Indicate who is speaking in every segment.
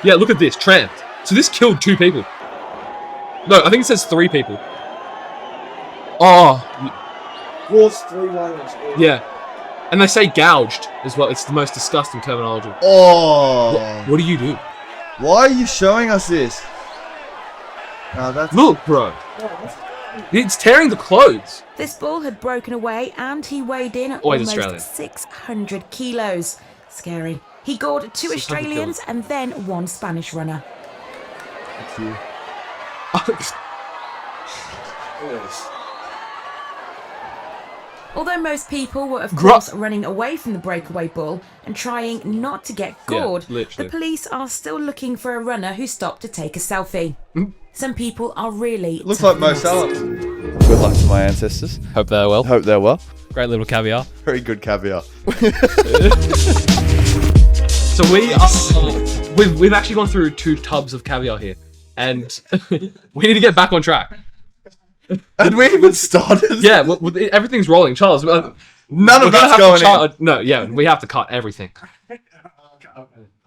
Speaker 1: Yeah, look at this. Tramped. So this killed 2 people. No, I think it says 3 people. Oh.
Speaker 2: Caused 3 lions.
Speaker 1: Yeah. And they say gouged as well. It's the most disgusting terminology.
Speaker 3: Oh.
Speaker 1: What do you do?
Speaker 3: Why are you showing us this? Oh, that's...
Speaker 1: Look, bro. It's tearing the clothes.
Speaker 4: This bull had broken away and he weighed in at
Speaker 1: Always
Speaker 4: almost
Speaker 1: Australian.
Speaker 4: 600 kilos. Scary. He gored 2 Australians and then 1 Spanish runner.
Speaker 3: That's you.
Speaker 4: Although most people were, of course, running away from the breakaway bull and trying not to get gored, the police are still looking for a runner who stopped to take a selfie. Some people are really...
Speaker 3: Looks like Mo Salah. Good luck to my ancestors.
Speaker 1: Hope they're well.
Speaker 3: Hope they're well.
Speaker 1: Great little caviar.
Speaker 3: Very good caviar.
Speaker 1: So we've actually gone through 2 tubs of caviar here, and we need to get back on track.
Speaker 3: And we even started.
Speaker 1: Yeah, everything's rolling, Charles.
Speaker 3: None of that's going in.
Speaker 1: No, yeah, we have to cut everything.
Speaker 2: Yeah,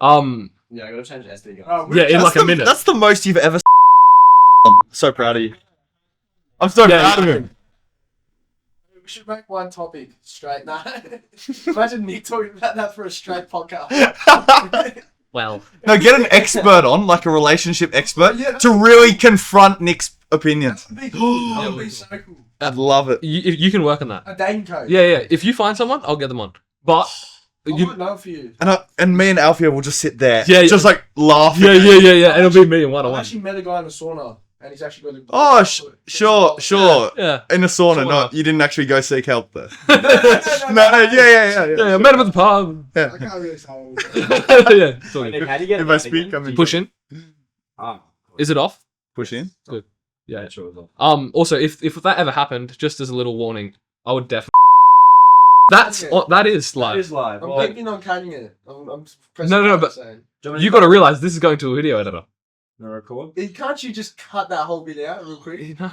Speaker 5: I gotta change SD.
Speaker 1: Yeah, in like a minute.
Speaker 3: That's the most you've ever. So proud of you. I'm so proud of him.
Speaker 2: we should make one topic straight now. Imagine Nick talking about that for a straight podcast.
Speaker 1: Well,
Speaker 3: no, get an expert on, like a relationship expert, to really confront Nick's opinions.
Speaker 2: That would be so cool.
Speaker 3: I'd love it.
Speaker 1: you can work on that.
Speaker 2: A dating code.
Speaker 1: Yeah. If you find someone, I'll get them on. But
Speaker 2: I might know for you.
Speaker 3: And me and Alfia will just sit there,
Speaker 1: Yeah,
Speaker 3: just like laughing.
Speaker 1: Yeah. And it'll be me in
Speaker 2: I
Speaker 1: one-on-one.
Speaker 2: actually met a guy in a sauna, and he's actually got a...
Speaker 3: Oh, sure.
Speaker 1: Yeah.
Speaker 3: In the sauna,
Speaker 1: Sauna.
Speaker 3: no, you didn't actually go seek help there.
Speaker 2: No,
Speaker 1: Yeah, I met him at the pub.
Speaker 2: I can't really say.
Speaker 1: Yeah. it's all good.
Speaker 5: How do you get
Speaker 3: If I speak, I'm in.
Speaker 1: Push in. Is it off?
Speaker 3: Push in.
Speaker 1: Good. Yeah.
Speaker 5: Sure as well.
Speaker 1: Also, if that ever happened, just as a little warning, I would definitely. That is
Speaker 5: It
Speaker 1: live.
Speaker 5: is live.
Speaker 2: I'm
Speaker 5: Well,
Speaker 2: thinking on cutting it. I'm pressing
Speaker 1: No,
Speaker 2: what
Speaker 1: but-
Speaker 2: I'm saying.
Speaker 1: You got to realize this is going to a video editor.
Speaker 5: no record.
Speaker 2: Can't you just cut that whole bit out real quick?
Speaker 1: You know,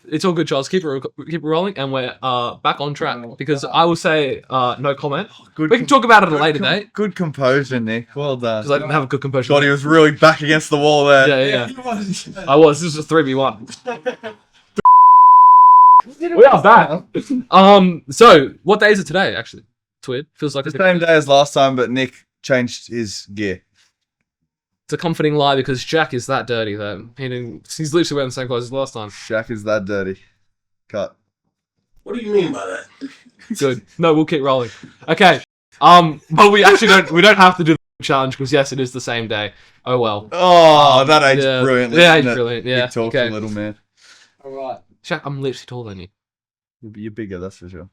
Speaker 1: it's all good, Charles. Keep it rolling, and we're back on track because I will say no comment.
Speaker 3: Good.
Speaker 1: We can talk about it at a later date
Speaker 3: Good composure, Nick. Well done.
Speaker 1: because I didn't have a good composure.
Speaker 3: God, he was really back against the wall there.
Speaker 1: Yeah. I was. This was a 3v1. We are back. So what day is it today? Actually, it's weird. Feels like
Speaker 3: The same day as last time, but Nick changed his gear.
Speaker 1: it's a comforting lie because Jack is that dirty though. He's literally wearing the same clothes as last time.
Speaker 3: Jack is that dirty. Cut.
Speaker 2: What do you mean by that?
Speaker 1: Good. No, we'll keep rolling. Okay. But we actually don't have to do the challenge because yes, it is the same day. Oh well.
Speaker 3: Oh, that aged brilliantly.
Speaker 1: Yeah,
Speaker 3: didn't
Speaker 1: it's
Speaker 3: it?
Speaker 1: brilliant. Yeah.
Speaker 3: Big talk,
Speaker 1: Okay.
Speaker 3: little man.
Speaker 2: Alright.
Speaker 1: Jack, I'm literally taller than you.
Speaker 3: You're bigger, that's for sure.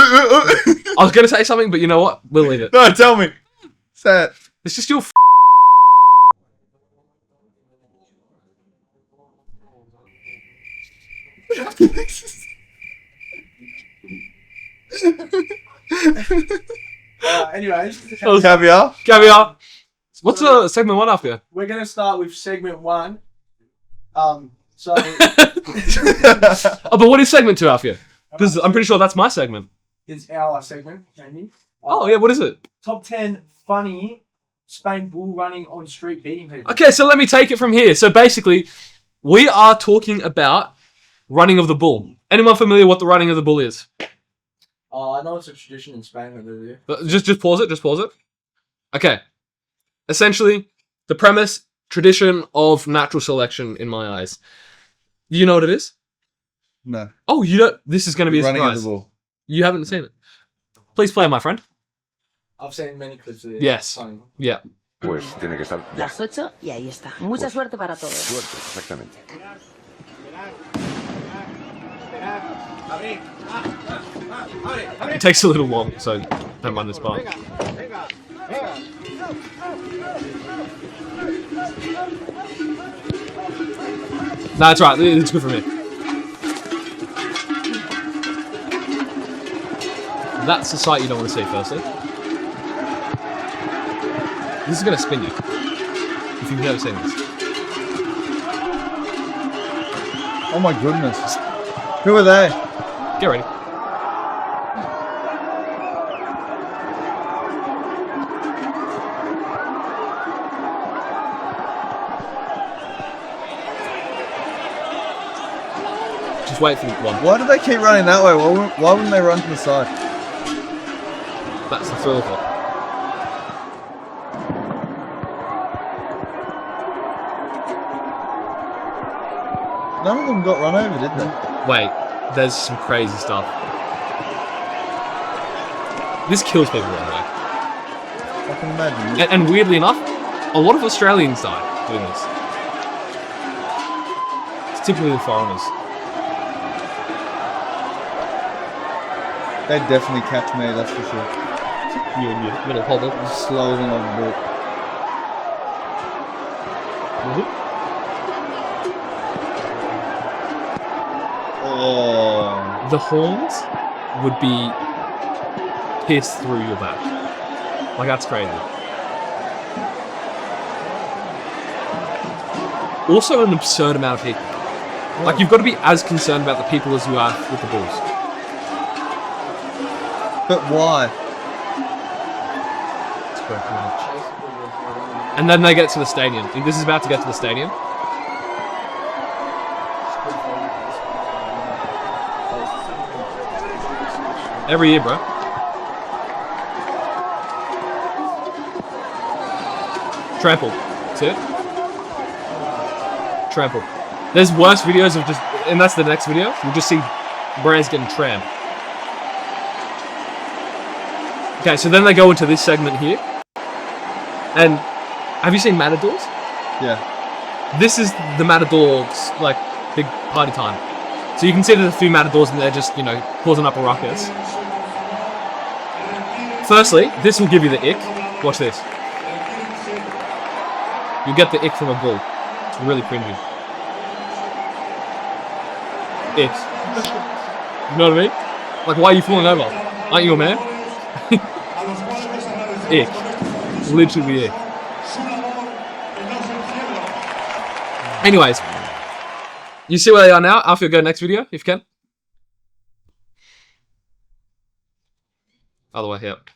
Speaker 1: I was gonna say something, but you know what? We'll leave it.
Speaker 3: No, tell me. Say it.
Speaker 1: It's just your.
Speaker 2: Anyways,
Speaker 3: Caviar.
Speaker 1: Caviar. What's segment 1 after?
Speaker 2: we're going to start with segment 1. So...
Speaker 1: Oh, but what is segment 2 after? Because I'm pretty sure that's my segment.
Speaker 2: It's our segment, Jamie.
Speaker 1: Oh yeah, what is it?
Speaker 2: Top 10 funny Spain bull running on street beating people.
Speaker 1: Okay, so let me take it from here. So basically, we are talking about running of the bull. Anyone familiar what the running of the bull is?
Speaker 2: I know it's a tradition in Spain over there.
Speaker 1: Just pause it. Just pause it. Okay. Essentially, the premise, tradition of natural selection in my eyes. Do you know what it is?
Speaker 3: No.
Speaker 1: Oh, you don't. This is going to be a
Speaker 3: Running
Speaker 1: surprise.
Speaker 3: of the ball.
Speaker 1: You haven't seen it. Please play, my friend.
Speaker 2: I've seen many clips of this.
Speaker 1: Yes.
Speaker 2: Funny.
Speaker 1: Yeah.
Speaker 6: Pues tiene que estar ya.
Speaker 7: Las 8 y ahí está. Mucha suerte para todos.
Speaker 6: Suerte, exactamente.
Speaker 1: It takes a little long, so don't mind this part. No, that's right. It's good for me. That's the sight you don't want to see, firstly. This is going to spin you. If you've never seen this.
Speaker 3: Oh my goodness. Who are they?
Speaker 1: Get ready. Just wait for the one.
Speaker 3: Why do they keep running that way? Why wouldn't they run to the side?
Speaker 1: That's the thrill of it.
Speaker 3: None of them got run over, did they?
Speaker 1: Wait, there's some crazy stuff. This kills people right away.
Speaker 3: I can imagine.
Speaker 1: And weirdly enough, a lot of Australians die doing this. It's typically the foreigners.
Speaker 3: They'd definitely catch me, that's for sure.
Speaker 1: You and your little hobbit.
Speaker 3: Slower than I've walked. Oh.
Speaker 1: The horns would be pierced through your back. Like, that's crazy. Also an absurd amount of people. Like, you've got to be as concerned about the people as you are with the bulls.
Speaker 3: But why?
Speaker 1: And then they get to the stadium. This is about to get to the stadium. Every year, bro. Trampled. See it? Trampled. There's worse videos of just... And that's the next video. You'll just see brands getting trampled. Okay, so then they go into this segment here. And... Have you seen Matadors?
Speaker 3: Yeah.
Speaker 1: This is the Matadors, like, big party time. So you can see there's a few Matadors and they're just, you know, causing up a ruckus. Firstly, this will give you the ick. Watch this. You get the ick from a bull. It's really cringy. Ick. You know what I mean? Like, why are you falling over? Aren't you a man? Ick. Literally ick. Anyways. You see where they are now? After you go next video, if you can. Other way, yep.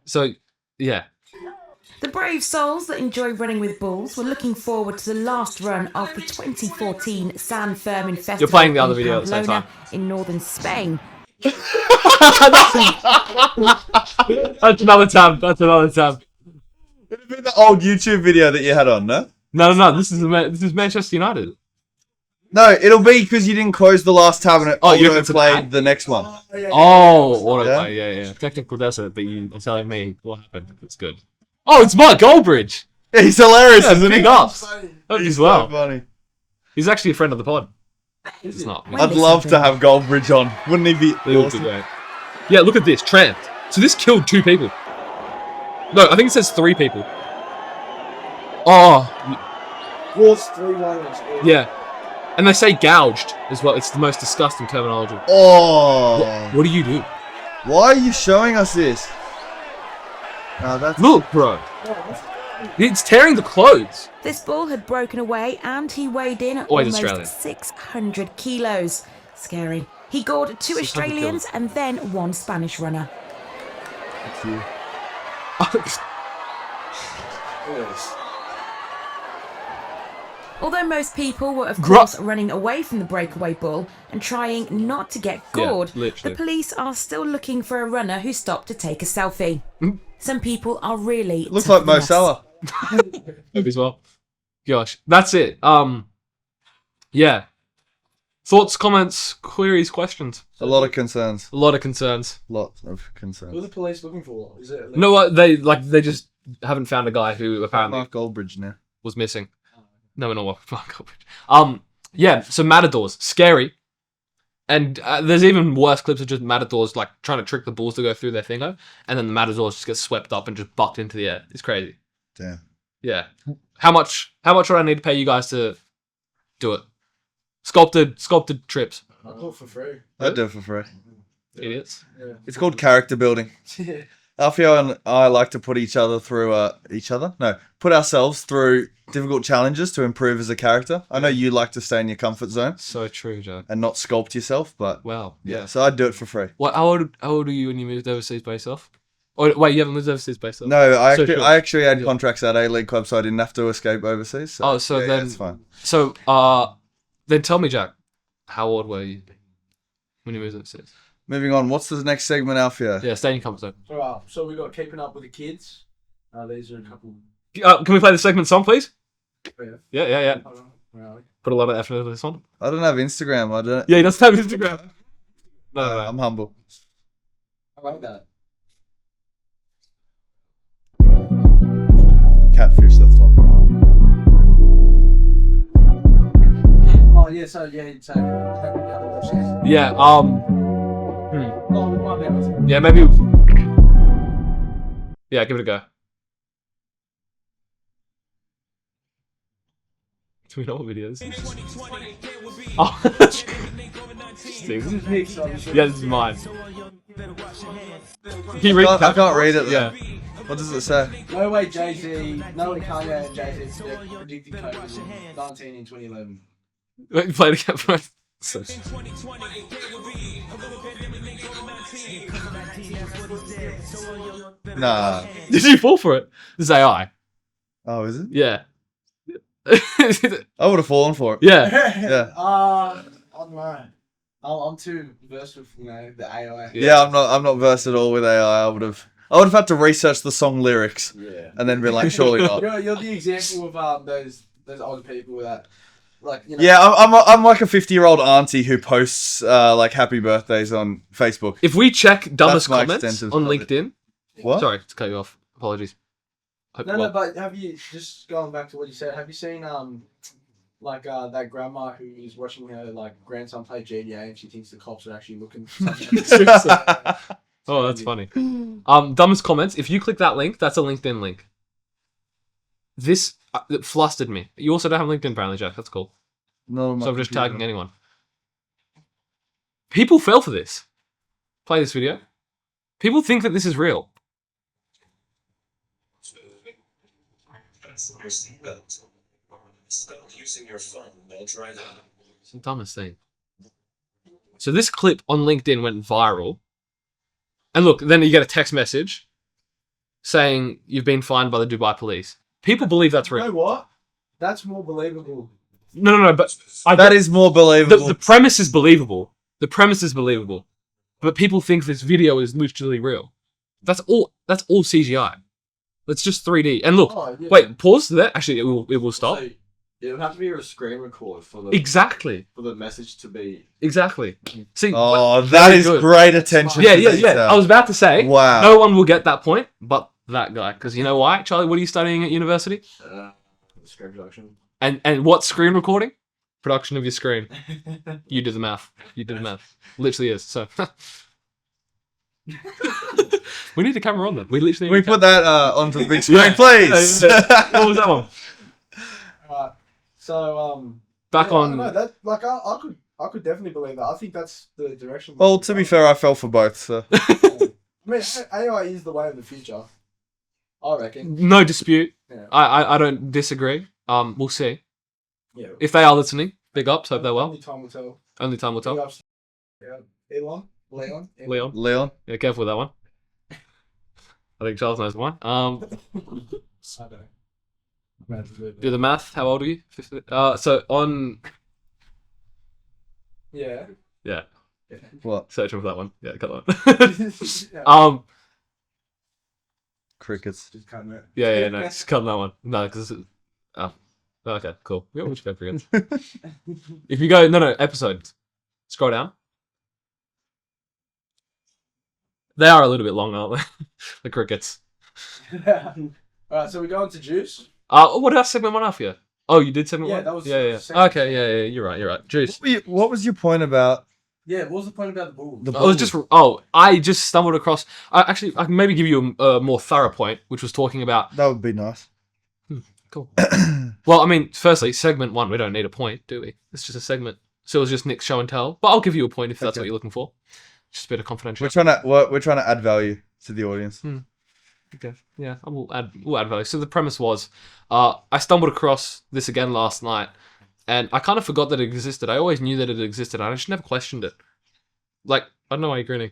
Speaker 1: So, yeah.
Speaker 4: The brave souls that enjoy running with bulls were looking forward to the last run of the 2014 San Fermin Festival.
Speaker 1: You're playing the other
Speaker 4: in
Speaker 1: video at the same time.
Speaker 4: Pamplona in northern Spain.
Speaker 1: That's another tab. That's another tab.
Speaker 3: It'd be the old YouTube video that you had on, no?
Speaker 1: No. This is Manchester United.
Speaker 3: No, it'll be because you didn't close the last tab and it
Speaker 1: you
Speaker 3: auto played the next one.
Speaker 1: Oh, autoplay, yeah. Technical does it, but you're telling me what happened. It's good. Oh, it's Mark Goldbridge.
Speaker 3: Yeah, he's hilarious,
Speaker 1: Yeah,
Speaker 3: isn't he?
Speaker 1: big ups. Hope
Speaker 3: He's
Speaker 1: he's well.
Speaker 3: so funny.
Speaker 1: He's actually a friend of the pod. He's not.
Speaker 3: I'd love to have Goldbridge on. Wouldn't he be
Speaker 1: It would be
Speaker 3: awesome?
Speaker 1: great. Yeah, look at this. Tramped. So this killed 2 people. No, I think it says 3 people. Oh,
Speaker 2: Wars 3-1.
Speaker 1: yeah. And they say gouged as well. It's the most disgusting terminology.
Speaker 3: Oh.
Speaker 1: What do you do?
Speaker 3: Why are you showing us this? Oh, that's...
Speaker 1: Look, bro. It's tearing the clothes.
Speaker 4: This bull had broken away and he weighed in at
Speaker 1: Always
Speaker 4: almost
Speaker 1: Australian.
Speaker 4: 600 kilos. Scary. He gored 2
Speaker 1: 600
Speaker 4: Australians
Speaker 1: kilos.
Speaker 4: and then 1 Spanish runner.
Speaker 3: That's you.
Speaker 4: Although most people were, of
Speaker 1: Gru-
Speaker 4: course, running away from the breakaway bull and trying not to get gored, the
Speaker 1: literally.
Speaker 4: police are still looking for a runner who stopped to take a selfie. Some people are really
Speaker 3: Looks
Speaker 4: tough
Speaker 3: like Mo
Speaker 4: than us.
Speaker 3: Salah.
Speaker 1: Hope as well. Gosh, that's it. Yeah. Thoughts, comments, queries, questions.
Speaker 3: A lot of concerns.
Speaker 1: A lot of concerns.
Speaker 3: Lots of
Speaker 2: Who are
Speaker 3: concerns.
Speaker 2: the police looking for? Is it?
Speaker 1: You know what? They just haven't found a guy who apparently
Speaker 3: Mark Goldbridge now.
Speaker 1: was missing. No, not what. Yeah. So matadors, scary, and there's even worse clips of just matadors like trying to trick the bulls to go through their thingo, and then the matadors just get swept up and just bucked into the air. It's crazy.
Speaker 3: Damn.
Speaker 1: Yeah. How much would I need to pay you guys to do it? Sculpted trips.
Speaker 2: I'll do it for free.
Speaker 3: I'd do it for free.
Speaker 1: Idiots.
Speaker 3: It's called character building.
Speaker 2: Yeah.
Speaker 3: Alfio and I like to put put ourselves through difficult challenges to improve as a character. I know you like to stay in your comfort zone
Speaker 1: So true, Joe.
Speaker 3: and not sculpt yourself, but
Speaker 1: Wow.
Speaker 3: yeah, so I'd do it for free.
Speaker 1: What? How old are you when you moved overseas by yourself? Oh, wait, you haven't lived overseas based on?
Speaker 3: No, I
Speaker 1: So
Speaker 3: actually,
Speaker 1: sure.
Speaker 3: I actually had
Speaker 1: Yeah.
Speaker 3: contracts at A-League club, so I didn't have to escape overseas. So,
Speaker 1: Oh, so
Speaker 3: yeah,
Speaker 1: then-
Speaker 3: it's fine.
Speaker 1: So, then tell me, Jack, how old were you when you moved overseas?
Speaker 3: Moving on, what's the next segment, Alfia?
Speaker 1: Yeah, stay in your comfort zone.
Speaker 2: Alright, so we got keeping up with the kids. These are a couple.
Speaker 1: Can we play the segment song, please?
Speaker 2: Oh, yeah.
Speaker 1: Yeah.
Speaker 2: Hold on. Where are we?
Speaker 1: Put a lot of effort into this one.
Speaker 3: I don't have Instagram. I don't.
Speaker 1: Yeah, he doesn't have Instagram. No.
Speaker 3: I'm humble.
Speaker 2: I like that.
Speaker 3: Catfish, that's one.
Speaker 2: Oh yeah, so
Speaker 1: Yeah,
Speaker 2: Oh, we might be able to.
Speaker 1: yeah, maybe. Yeah, give it a go. Do we know what video this is? Oh, Steve.
Speaker 2: Nick, so
Speaker 1: Yeah, this is mine. Can you read?
Speaker 3: I can't read it.
Speaker 1: Yeah.
Speaker 3: What does it say?
Speaker 2: No way Jay-Z, no way Kanye and Jay-Z predicted COVID-19 in 2011.
Speaker 1: Wait, play it again for us. So-
Speaker 3: Nah.
Speaker 1: Did you fall for it? This is AI.
Speaker 3: Oh, is it?
Speaker 1: Yeah.
Speaker 3: I would have fallen for it.
Speaker 1: Yeah.
Speaker 3: Yeah.
Speaker 2: I don't know. I'm too versed with, the AI.
Speaker 3: Yeah, I'm not versed at all with AI. I would have had to research the song lyrics
Speaker 2: Yeah.
Speaker 3: and then be like, surely not.
Speaker 2: You're the example of those old people that,
Speaker 3: Yeah, I'm like a 50-year-old auntie who posts like happy birthdays on Facebook.
Speaker 1: If we check dumbest
Speaker 3: That's my
Speaker 1: comments
Speaker 3: extensive
Speaker 1: on
Speaker 3: knowledge.
Speaker 1: LinkedIn.
Speaker 3: What?
Speaker 1: Sorry to cut you off. Apologies.
Speaker 2: No, but have you, just going back to what you said, have you seen that grandma who is watching her grandson play GTA and she thinks the cops are actually looking for something?
Speaker 1: Oh, that's funny. Dumbest comments. If you click that link, that's a LinkedIn link. This it flustered me. You also don't have LinkedIn apparently, Jack. That's cool.
Speaker 3: No,
Speaker 1: So I'm just tagging anyone. People fell for this. Play this video. People think that this is real.
Speaker 8: Stop using your phone. They'll try that.
Speaker 1: It's the dumbest thing. So this clip on LinkedIn went viral. And look, then you get a text message saying you've been fined by the Dubai police. People believe that's
Speaker 2: You know
Speaker 1: real.
Speaker 2: what? That's more believable.
Speaker 1: No, but
Speaker 3: That is more believable.
Speaker 1: the premise is believable. The premise is believable. But people think this video is literally real. That's all CGI. It's just 3D. And look,
Speaker 2: Oh, yeah.
Speaker 1: wait, pause there. Actually, it will stop.
Speaker 5: So, it would have to be a screen record for the
Speaker 1: Exactly.
Speaker 5: message to be.
Speaker 1: Exactly. See,
Speaker 3: Oh, that
Speaker 1: very
Speaker 3: is
Speaker 1: good.
Speaker 3: great attention.
Speaker 1: Yeah.
Speaker 3: to detail.
Speaker 1: I was about to say,
Speaker 3: Wow.
Speaker 1: no one will get that point, but that guy. Because you know why, Charlie? What are you studying at university?
Speaker 5: Screen production.
Speaker 1: And what screen recording? Production of your screen. You do the math. Literally is. So we need a camera on them. We literally.
Speaker 3: We
Speaker 1: need a
Speaker 3: put that onto the big screen,
Speaker 1: Yeah.
Speaker 3: please.
Speaker 1: What was that one?
Speaker 2: Alright. So
Speaker 1: Back
Speaker 2: yeah, I
Speaker 1: on.
Speaker 2: don't know, that I could definitely believe that. I think that's the direction.
Speaker 3: Well, to be fair, I fell for both. So.
Speaker 2: I mean, AI is the way of the future. I reckon.
Speaker 1: No dispute.
Speaker 2: Yeah.
Speaker 1: I don't disagree. We'll see.
Speaker 2: Yeah.
Speaker 1: If they are listening, big ups. Hope they're well.
Speaker 2: Only time will tell.
Speaker 1: Only time will
Speaker 2: Big
Speaker 1: tell.
Speaker 2: ups. Yeah. Leon.
Speaker 1: Leon. Yeah, careful with that one. I think Charles knows the one.
Speaker 2: I don't know.
Speaker 1: Do the math. How old are you? 50? So on.
Speaker 2: Yeah.
Speaker 1: Yeah.
Speaker 3: What?
Speaker 1: Searching for that one. Yeah, cut that
Speaker 2: Yeah.
Speaker 1: one.
Speaker 3: Crickets.
Speaker 2: Just cutting it.
Speaker 1: Yeah, no, just cut that one. No, because okay, cool. We got which go for again. If you go, no, episodes. Scroll down. They are a little bit long, aren't they? The crickets.
Speaker 2: Alright, so we go into juice.
Speaker 1: What did I segment one off here? Oh, you did segment
Speaker 2: Yeah,
Speaker 1: one?
Speaker 2: that was
Speaker 1: Yeah.
Speaker 2: segment
Speaker 1: Okay, yeah, you're right. Juice.
Speaker 3: What was your point about
Speaker 2: Yeah, what was the point about the bull?
Speaker 3: the
Speaker 1: I just stumbled across. Actually, I can maybe give you a more thorough point, which was talking about.
Speaker 3: That would be nice.
Speaker 1: Cool. Well, I mean, firstly, segment one, we don't need a point, do we? It's just a segment. So it was just Nick's show and tell. But I'll give you a point if that's
Speaker 3: Okay.
Speaker 1: what you're looking for. Just a bit of confidential.
Speaker 3: We're trying to add value to the audience.
Speaker 1: Okay. Yeah, we'll add value. So the premise was, I stumbled across this again last night, and I kind of forgot that it existed. I always knew that it existed, and I just never questioned it. Like, I don't know why you're grinning.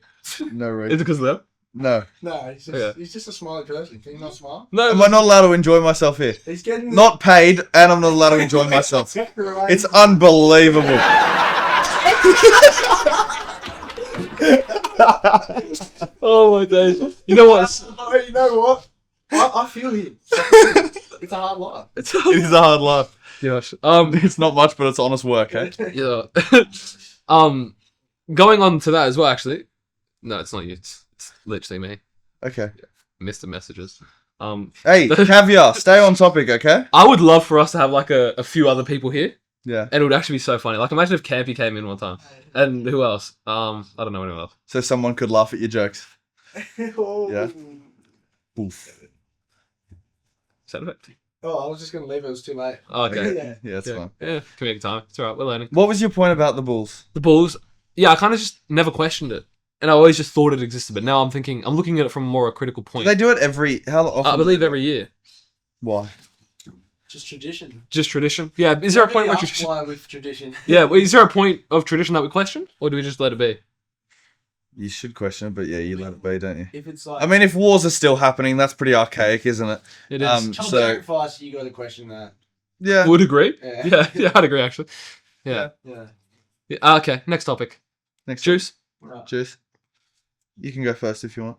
Speaker 3: No
Speaker 1: Is it
Speaker 3: reason.
Speaker 1: because of that?
Speaker 3: No.
Speaker 2: No, he's just a smiley person. Can you not smile?
Speaker 1: No,
Speaker 3: Am I not allowed to enjoy myself here?
Speaker 2: He's getting
Speaker 3: Not paid, and I'm not allowed to enjoy myself.
Speaker 2: Right.
Speaker 3: It's unbelievable.
Speaker 1: Oh my days. You know what?
Speaker 2: Oh, you know what? I feel him. It's a hard life.
Speaker 3: It is a hard life.
Speaker 1: Gosh.
Speaker 3: It's not much, but it's honest work, eh?
Speaker 1: Yeah. Going on to that as well, actually. No, it's not you. It's literally me.
Speaker 3: Okay.
Speaker 1: Mr. Messages.
Speaker 3: Hey, Caviar, stay on topic, okay?
Speaker 1: I would love for us to have like a few other people here.
Speaker 3: Yeah.
Speaker 1: And it would actually be so funny. Like, imagine if Campy came in one time. And who else? I don't know anyone else.
Speaker 3: So someone could laugh at your jokes.
Speaker 2: Oh.
Speaker 3: Yeah. Oof.
Speaker 1: Sound effect.
Speaker 2: Oh, I was just gonna leave it. It was too late.
Speaker 1: Oh, okay.
Speaker 2: Yeah.
Speaker 3: Yeah, it's fine.
Speaker 1: Yeah, comedic time. It's alright, we're learning.
Speaker 3: What was your point about the Bulls?
Speaker 1: The Bulls, yeah, I kind of just never questioned it. And I always just thought it existed. But now I'm looking at it from more a critical
Speaker 3: Do
Speaker 1: point.
Speaker 3: they do it how often?
Speaker 1: I believe every year.
Speaker 3: Why?
Speaker 2: Just tradition.
Speaker 1: Just tradition. Yeah, is there a point where
Speaker 2: Nobody
Speaker 1: tradition...
Speaker 2: asks why with tradition?
Speaker 1: Yeah, is there a point of tradition that we question? Or do we just let it be?
Speaker 3: You should question it, but yeah, you let it be, don't you?
Speaker 2: If it's like,
Speaker 3: I mean, if wars are still happening, that's pretty archaic, isn't it?
Speaker 1: It is.
Speaker 2: child
Speaker 3: so
Speaker 2: sacrifice, you got to question that.
Speaker 3: yeah.
Speaker 1: Would agree.
Speaker 2: Yeah.
Speaker 1: Yeah, I'd agree, actually. Yeah.
Speaker 2: Yeah.
Speaker 1: Okay, next topic.
Speaker 3: Next
Speaker 1: Juice.
Speaker 2: Right.
Speaker 3: Juice. You can go first if you want.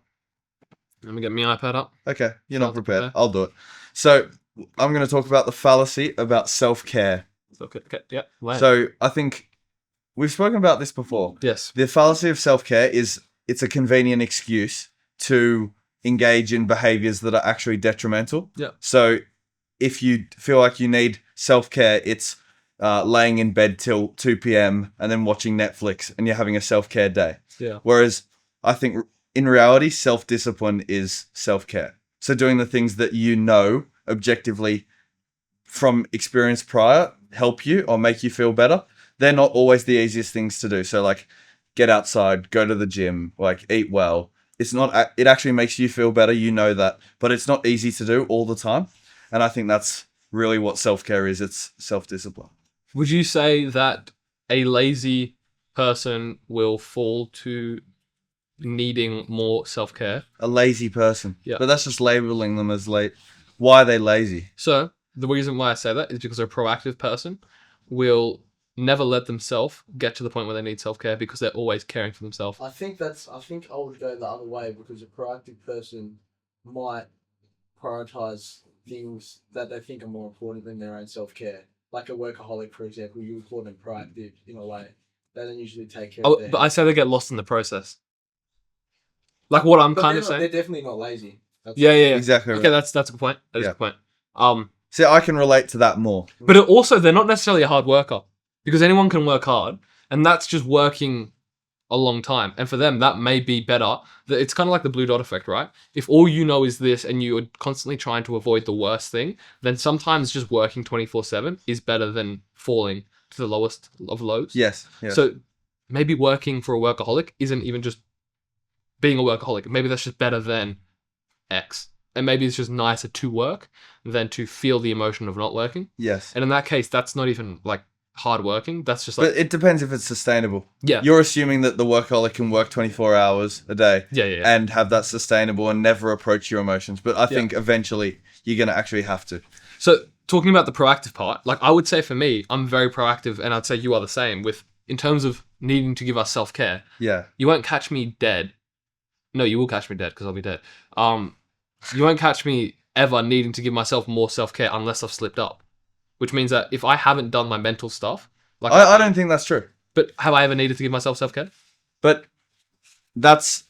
Speaker 1: Let me get my iPad up.
Speaker 3: Okay, you're not
Speaker 1: Start to
Speaker 3: prepared.
Speaker 1: prepare.
Speaker 3: I'll do it. So I'm going to talk about the fallacy about self-care.
Speaker 1: Okay, yeah. Land.
Speaker 3: So I think we've spoken about this before.
Speaker 1: yes.
Speaker 3: The fallacy of self-care is it's a convenient excuse to engage in behaviors that are actually detrimental.
Speaker 1: Yeah.
Speaker 3: So if you feel like you need self-care, it's laying in bed till 2 p.m. and then watching Netflix and you're having a self-care day.
Speaker 1: Yeah.
Speaker 3: Whereas I think in reality, self-discipline is self-care. So doing the things that you know objectively from experience prior help you or make you feel better, they're not always the easiest things to do. So like get outside, go to the gym, like eat well. It's not, it actually makes you feel better. You know that, but it's not easy to do all the time. And I think that's really what self-care is. It's self-discipline.
Speaker 1: Would you say that a lazy person will fall to needing more self-care?
Speaker 3: A lazy person.
Speaker 1: Yeah.
Speaker 3: But that's just labeling them as late. Why are they lazy?
Speaker 1: So the reason why I say that is because a proactive person will never let themselves get to the point where they need self-care because they're always caring for themselves.
Speaker 2: I think I would go the other way because a proactive person might prioritize things that they think are more important than their own self-care. Like a workaholic, for example, you would call them proactive in a way. They don't usually take care of their
Speaker 1: But I say they get lost in the process. Like what I'm kind of saying.
Speaker 2: They're definitely not lazy.
Speaker 1: Yeah.
Speaker 3: Exactly.
Speaker 1: Okay,
Speaker 3: Right.
Speaker 1: that's a good point. That is
Speaker 3: Yeah.
Speaker 1: a good point.
Speaker 3: See, I can relate to that more.
Speaker 1: But also, they're not necessarily a hard worker because anyone can work hard, and that's just working a long time. And for them, that may be better. It's kind of like the blue dot effect, right? If all you know is this and you're constantly trying to avoid the worst thing, then sometimes just working 24/7 is better than falling to the lowest of lows.
Speaker 3: Yes. Yes.
Speaker 1: So maybe working for a workaholic isn't even just being a workaholic. Maybe that's just better than X. And maybe it's just nicer to work than to feel the emotion of not working.
Speaker 3: Yes.
Speaker 1: And in that case, that's not even like hard working. That's just like,
Speaker 3: But it depends if it's sustainable.
Speaker 1: yeah.
Speaker 3: You're assuming that the workaholic can work 24 hours a day
Speaker 1: Yeah.
Speaker 3: and have that sustainable and never approach your emotions. But I think eventually you're going to actually have to.
Speaker 1: So talking about the proactive part, like I would say for me, I'm very proactive, and I'd say you are the same with in terms of needing to give us self-care.
Speaker 3: Yeah.
Speaker 1: You won't catch me dead. No, you will catch me dead because I'll be dead. You won't catch me ever needing to give myself more self-care unless I've slipped up. Which means that if I haven't done my mental stuff, like
Speaker 3: I don't think that's true.
Speaker 1: But have I ever needed to give myself self-care?
Speaker 3: But that's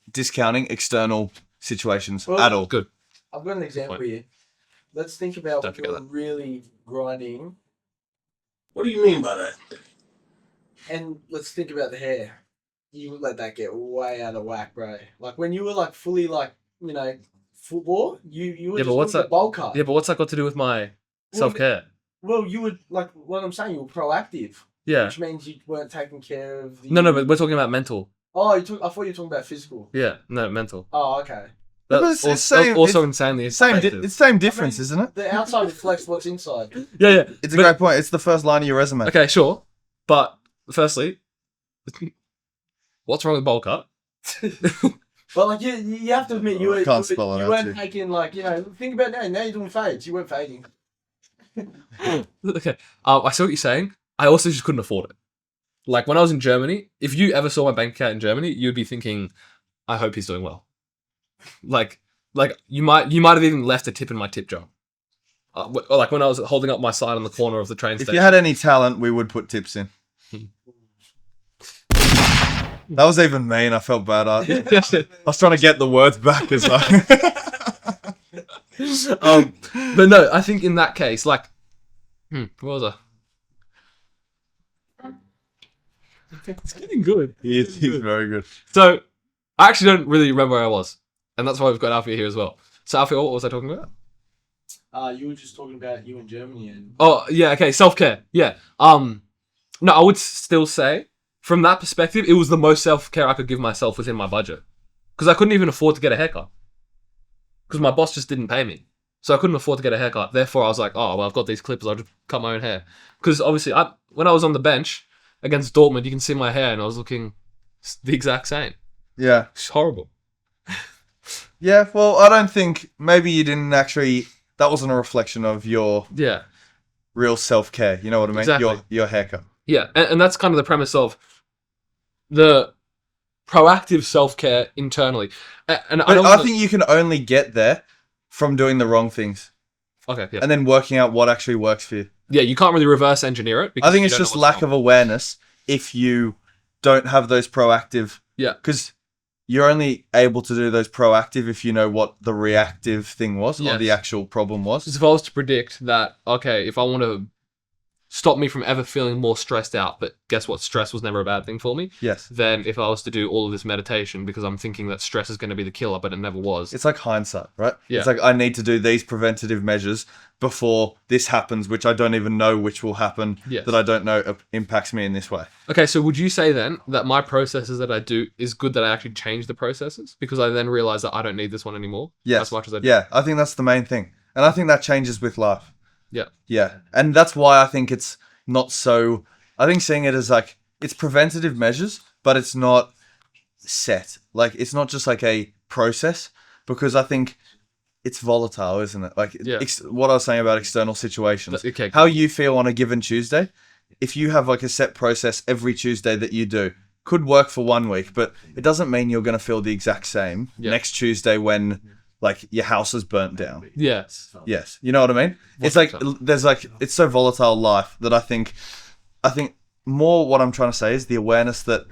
Speaker 3: discounting external situations at all.
Speaker 1: Good.
Speaker 2: I've got an example here. Let's think about
Speaker 1: Don't
Speaker 2: when you're
Speaker 1: forget
Speaker 2: really grinding,
Speaker 8: What do you mean by that?
Speaker 2: and let's think about the hair. You would let that get way out of whack, bro. Like when you were like fully like, football, you were
Speaker 1: Yeah,
Speaker 2: just
Speaker 1: but what's
Speaker 2: with the
Speaker 1: that?
Speaker 2: bowl cut.
Speaker 1: Yeah, but what's that got to do with my self-care?
Speaker 2: Well, you would like what I'm saying. You were proactive,
Speaker 1: Yeah.
Speaker 2: which means you weren't taking care of the.
Speaker 1: No, but we're talking about mental.
Speaker 2: Oh, I thought you were talking about physical.
Speaker 1: Yeah, no, mental.
Speaker 2: Oh, okay.
Speaker 3: But
Speaker 1: That's
Speaker 3: it's same-
Speaker 1: also insanely
Speaker 3: Same
Speaker 1: effective.
Speaker 3: it's same difference, isn't it?
Speaker 2: The outside reflects what's inside.
Speaker 1: Yeah.
Speaker 3: It's a
Speaker 1: But-
Speaker 3: great point. It's the first line of your resume.
Speaker 1: Okay, sure. But firstly, what's wrong with bowl cut?
Speaker 2: But like you have to admit you
Speaker 3: I can't spell it out
Speaker 2: weren't
Speaker 3: too.
Speaker 2: taking like think about now. Now you're doing fades. You weren't fading.
Speaker 1: Okay. I see what you're saying. I also just couldn't afford it. Like when I was in Germany, if you ever saw my bank account in Germany, you'd be thinking, I hope he's doing well. Like you might have even left a tip in my tip jar. Like when I was holding up my sign on the corner of the train
Speaker 3: If
Speaker 1: station.
Speaker 3: you had any talent, we would put tips in. That was even mean. I felt bad. I was trying to get the words back as well.
Speaker 1: But no, I think in that case, like, what was I? It's getting good.
Speaker 3: He's very good.
Speaker 1: So, I actually don't really remember where I was. And that's why we've got Alfie here as well. So, Alfie, what was I talking about?
Speaker 2: You were just talking about you in Germany and...
Speaker 1: Oh, yeah, okay, self-care. Yeah. No, I would still say, from that perspective, it was the most self-care I could give myself within my budget. Because I couldn't even afford to get a haircut. Because my boss just didn't pay me. So I couldn't afford to get a haircut. Therefore, I was like, oh, well, I've got these clippers. I'll just cut my own hair. Because obviously, when I was on the bench against Dortmund, you can see my hair and I was looking the exact same.
Speaker 3: Yeah.
Speaker 1: It's horrible.
Speaker 3: Yeah, well, I don't think... Maybe you didn't actually... That wasn't a reflection of your real self-care. You know what I mean?
Speaker 1: Exactly.
Speaker 3: Your haircut.
Speaker 1: Yeah, and that's kind of the premise of the proactive self-care internally. And
Speaker 3: I think you can only get there from doing the wrong things.
Speaker 1: Okay, yeah.
Speaker 3: And then working out what actually works for you.
Speaker 1: Yeah, you can't really reverse engineer it.
Speaker 3: I think it's just lack of awareness if you don't have those proactive...
Speaker 1: Yeah.
Speaker 3: Because you're only able to do those proactive if you know what the reactive thing was or the actual problem was.
Speaker 1: Because if I was to predict that, okay, if I want to stop me from ever feeling more stressed out, but guess what? Stress was never a bad thing for me.
Speaker 3: Yes.
Speaker 1: Then if I was to do all of this meditation because I'm thinking that stress is going to be the killer, but it never was.
Speaker 3: It's like hindsight, right?
Speaker 1: Yeah.
Speaker 3: It's like, I need to do these preventative measures before this happens, which I don't even know which will happen, that I don't know impacts me in this way.
Speaker 1: Okay, so would you say then that my processes that I do is good that I actually change the processes? Because I then realize that I don't need this one anymore as much as I do?
Speaker 3: Yeah, I think that's the main thing. And I think that changes with life.
Speaker 1: Yeah.
Speaker 3: Yeah. And that's why I think it's not so... I think seeing it as like, it's preventative measures, but it's not set. Like, it's not just like a process, because I think it's volatile, isn't it? Like, what I was saying about external situations.
Speaker 1: Okay.
Speaker 3: How you feel on a given Tuesday, if you have like a set process every Tuesday that you do, could work for 1 week, but it doesn't mean you're going to feel the exact same next Tuesday when like your house is burnt down.
Speaker 1: Yes.
Speaker 3: Yes. You know what I mean? It's like, there's like, it's so volatile life that I think more what I'm trying to say is the awareness that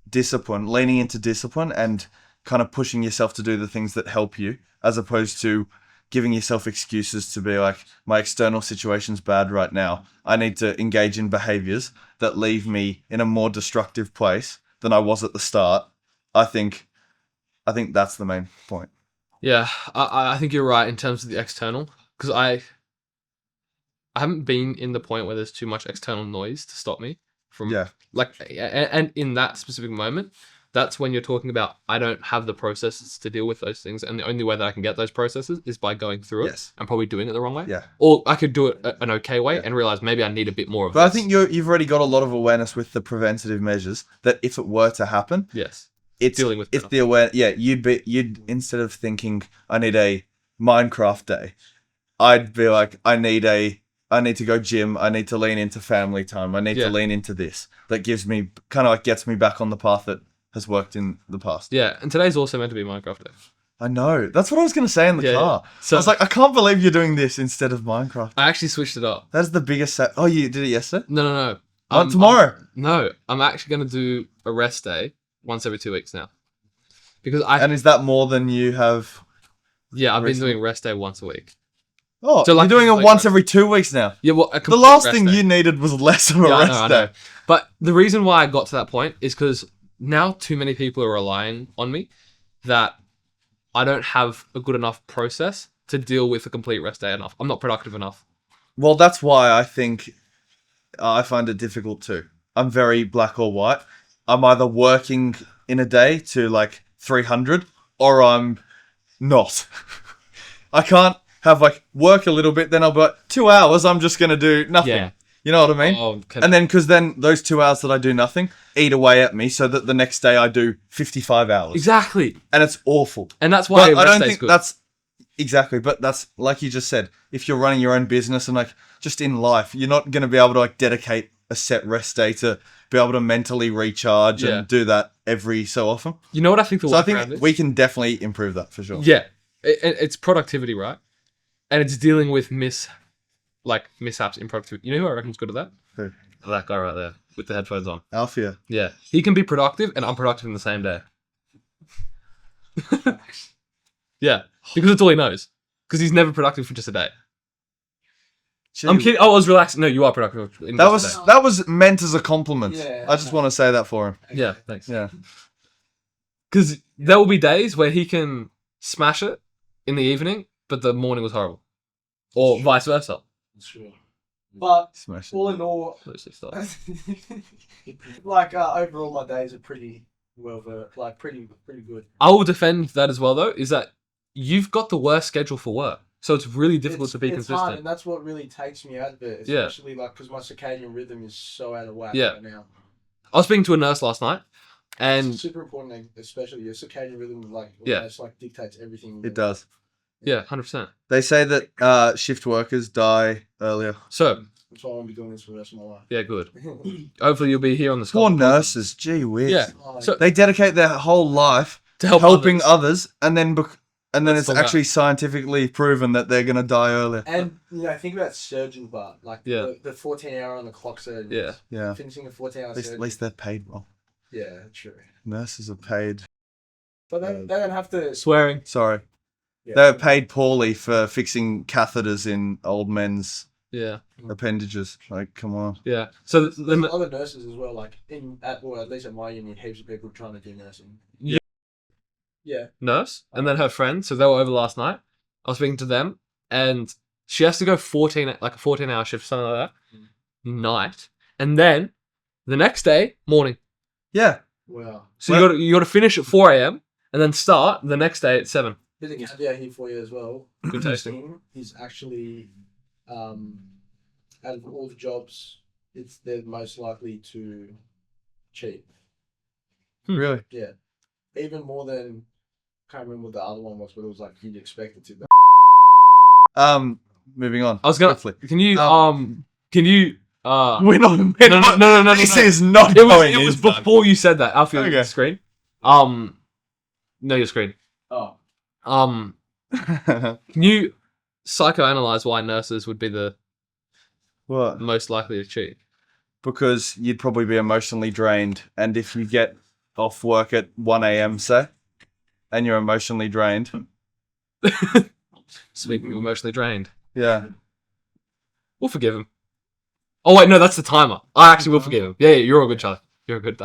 Speaker 3: discipline, leaning into discipline and kind of pushing yourself to do the things that help you, as opposed to giving yourself excuses to be like, my external situation's bad right now. I need to engage in behaviors that leave me in a more destructive place than I was at the start. I think that's the main point.
Speaker 1: Yeah, I think you're right in terms of the external, because I haven't been in the point where there's too much external noise to stop me from like, and in that specific moment, that's when you're talking about I don't have the processes to deal with those things, and the only way that I can get those processes is by going through it and probably doing it the wrong way. Yeah, or I could do it an okay way and realize maybe I need a bit more of.
Speaker 3: But I think you've already got a lot of awareness with the preventative measures that if it were to happen, it's
Speaker 1: dealing with
Speaker 3: the aware. Yeah, you'd instead of thinking I need a Minecraft day, I'd be like I need to go gym. I need to lean into family time. I need to lean into this. That gives me kind of like gets me back on the path that has worked in the past. Yeah,
Speaker 1: and today's also meant to be Minecraft day.
Speaker 3: I know. That's what I was going to say in the car. So I was like, I can't believe you're doing this instead of Minecraft.
Speaker 1: I actually switched it up.
Speaker 3: That's the biggest... Oh, you did it yesterday?
Speaker 1: No.
Speaker 3: Tomorrow?
Speaker 1: I'm actually going to do a rest day once every 2 weeks now. Because
Speaker 3: And is that more than you have...
Speaker 1: Yeah, I've been doing rest day once a week.
Speaker 3: Oh, so like, you're doing it once every 2 weeks now.
Speaker 1: Yeah, well,
Speaker 3: the last thing you needed was less of a rest day. I know.
Speaker 1: But the reason why I got to that point is because now too many people are relying on me that I don't have a good enough process to deal with a complete rest day enough. I'm not productive enough.
Speaker 3: Well, that's why I think I find it difficult too. I'm very black or white. I'm either working in a day to like 300 or I'm not. I can't have like work a little bit, then I'll be like 2 hours, I'm just going to do nothing. You know what I mean?
Speaker 1: Oh,
Speaker 3: And then, because then those 2 hours that I do nothing eat away at me, so that the next day I do 55 hours.
Speaker 1: exactly.
Speaker 3: And it's awful.
Speaker 1: And that's why
Speaker 3: But I
Speaker 1: rest
Speaker 3: don't
Speaker 1: day's
Speaker 3: think
Speaker 1: good.
Speaker 3: that's exactly. But that's like you just said. If you're running your own business and like just in life, you're not going to be able to like dedicate a set rest day to be able to mentally recharge
Speaker 1: Yeah.
Speaker 3: and do that every so often.
Speaker 1: You know what I think the
Speaker 3: So I
Speaker 1: workaround
Speaker 3: think
Speaker 1: is?
Speaker 3: we can definitely improve that for sure.
Speaker 1: Yeah, it's productivity, right? And it's dealing with mishaps in productivity. You know who I reckon's good at that?
Speaker 3: Who?
Speaker 1: That guy right there with the headphones on.
Speaker 3: Alfia.
Speaker 1: Yeah, he can be productive and unproductive in the same day. Yeah, because it's all he knows. Because he's never productive for just a day.
Speaker 3: Gee,
Speaker 1: I'm kidding. Oh, I was relaxed. No, you are productive. In
Speaker 3: That
Speaker 1: just a
Speaker 3: was that was meant as a compliment.
Speaker 2: Yeah,
Speaker 3: I just want to say that for him.
Speaker 1: day. Yeah, thanks.
Speaker 3: Yeah.
Speaker 1: Because there will be days where he can smash it in the evening, but the morning was horrible, or vice versa.
Speaker 2: Sure. But
Speaker 3: Smash it.
Speaker 2: all in all,
Speaker 1: Loosely stuff.
Speaker 2: like overall, my days are pretty pretty good.
Speaker 1: I will defend that as well, though. Is that you've got the worst schedule for work, so it's really difficult to be
Speaker 2: It's
Speaker 1: consistent.
Speaker 2: hard, and that's what really takes me out of it.
Speaker 1: Yeah.
Speaker 2: Especially because my circadian rhythm is so out of whack
Speaker 1: Yeah.
Speaker 2: right now.
Speaker 1: I was speaking to a nurse last night, and
Speaker 2: It's super important, especially your circadian rhythm,
Speaker 1: Yeah.
Speaker 2: almost dictates everything.
Speaker 3: It does.
Speaker 1: yeah, 100%.
Speaker 3: They say that shift workers die earlier.
Speaker 1: So
Speaker 2: That's why I won't be doing this for the rest of my life.
Speaker 1: yeah, good. Hopefully, you'll be here on the
Speaker 3: Poor
Speaker 1: Sculpted
Speaker 3: nurses, gee whiz.
Speaker 1: Yeah.
Speaker 2: Like,
Speaker 1: So
Speaker 3: They dedicate their whole life
Speaker 1: to help
Speaker 3: helping
Speaker 1: others.
Speaker 3: others, and then
Speaker 1: That's
Speaker 3: it's
Speaker 1: the
Speaker 3: actually scientifically proven that they're gonna die earlier.
Speaker 2: and think about surgeon bar,
Speaker 1: Yeah.
Speaker 2: the 14-hour on the clock surgeons.
Speaker 1: Yeah.
Speaker 3: Yeah.
Speaker 2: Finishing a 14-hour
Speaker 3: At
Speaker 2: surgery.
Speaker 3: least they're paid well.
Speaker 2: Yeah, true.
Speaker 3: Nurses are paid.
Speaker 2: But they don't have to.
Speaker 1: Swearing.
Speaker 3: Sorry,
Speaker 2: Yeah.
Speaker 3: they're paid poorly for fixing catheters in old men's
Speaker 1: Yeah,
Speaker 3: appendages. Like, come on.
Speaker 1: yeah. So
Speaker 2: There's
Speaker 1: then,
Speaker 2: other nurses as well. Like at least at my uni, heaps of people trying to do nursing.
Speaker 1: Yeah.
Speaker 2: Yeah.
Speaker 1: nurse, and then her friend. So they were over last night. I was speaking to them, and she has to go 14-hour shift, something like that, night, and then the next day morning.
Speaker 3: Yeah.
Speaker 2: Wow.
Speaker 1: So you got to finish at 4 a.m. and then start the next day at 7.
Speaker 2: Bit of caveat here for you as well.
Speaker 1: Good tasting.
Speaker 2: Nursing is actually, out of all the jobs, they're most likely to cheat.
Speaker 3: Really.
Speaker 2: Yeah. Even more than, can't remember what the other one was, but it was like you'd expect it to.
Speaker 3: Moving on.
Speaker 1: I was gonna.
Speaker 3: Quickly.
Speaker 1: Can you
Speaker 3: We're not.
Speaker 1: No.
Speaker 3: This is not
Speaker 1: It
Speaker 3: going.
Speaker 1: was
Speaker 3: in, man.
Speaker 1: before you said that. Alfie,
Speaker 3: Okay.
Speaker 1: your screen. No, your screen.
Speaker 2: Oh.
Speaker 1: Can you psychoanalyze why nurses would be the
Speaker 3: What?
Speaker 1: most likely to cheat?
Speaker 3: Because you'd probably be emotionally drained, and if you get off work at 1 a.m., say, and you're emotionally drained,
Speaker 1: Speaking of emotionally drained,
Speaker 3: yeah,
Speaker 1: we'll forgive him. Oh wait, no, that's the timer. I actually will forgive him. Yeah, you're all good, Charlie. You're good.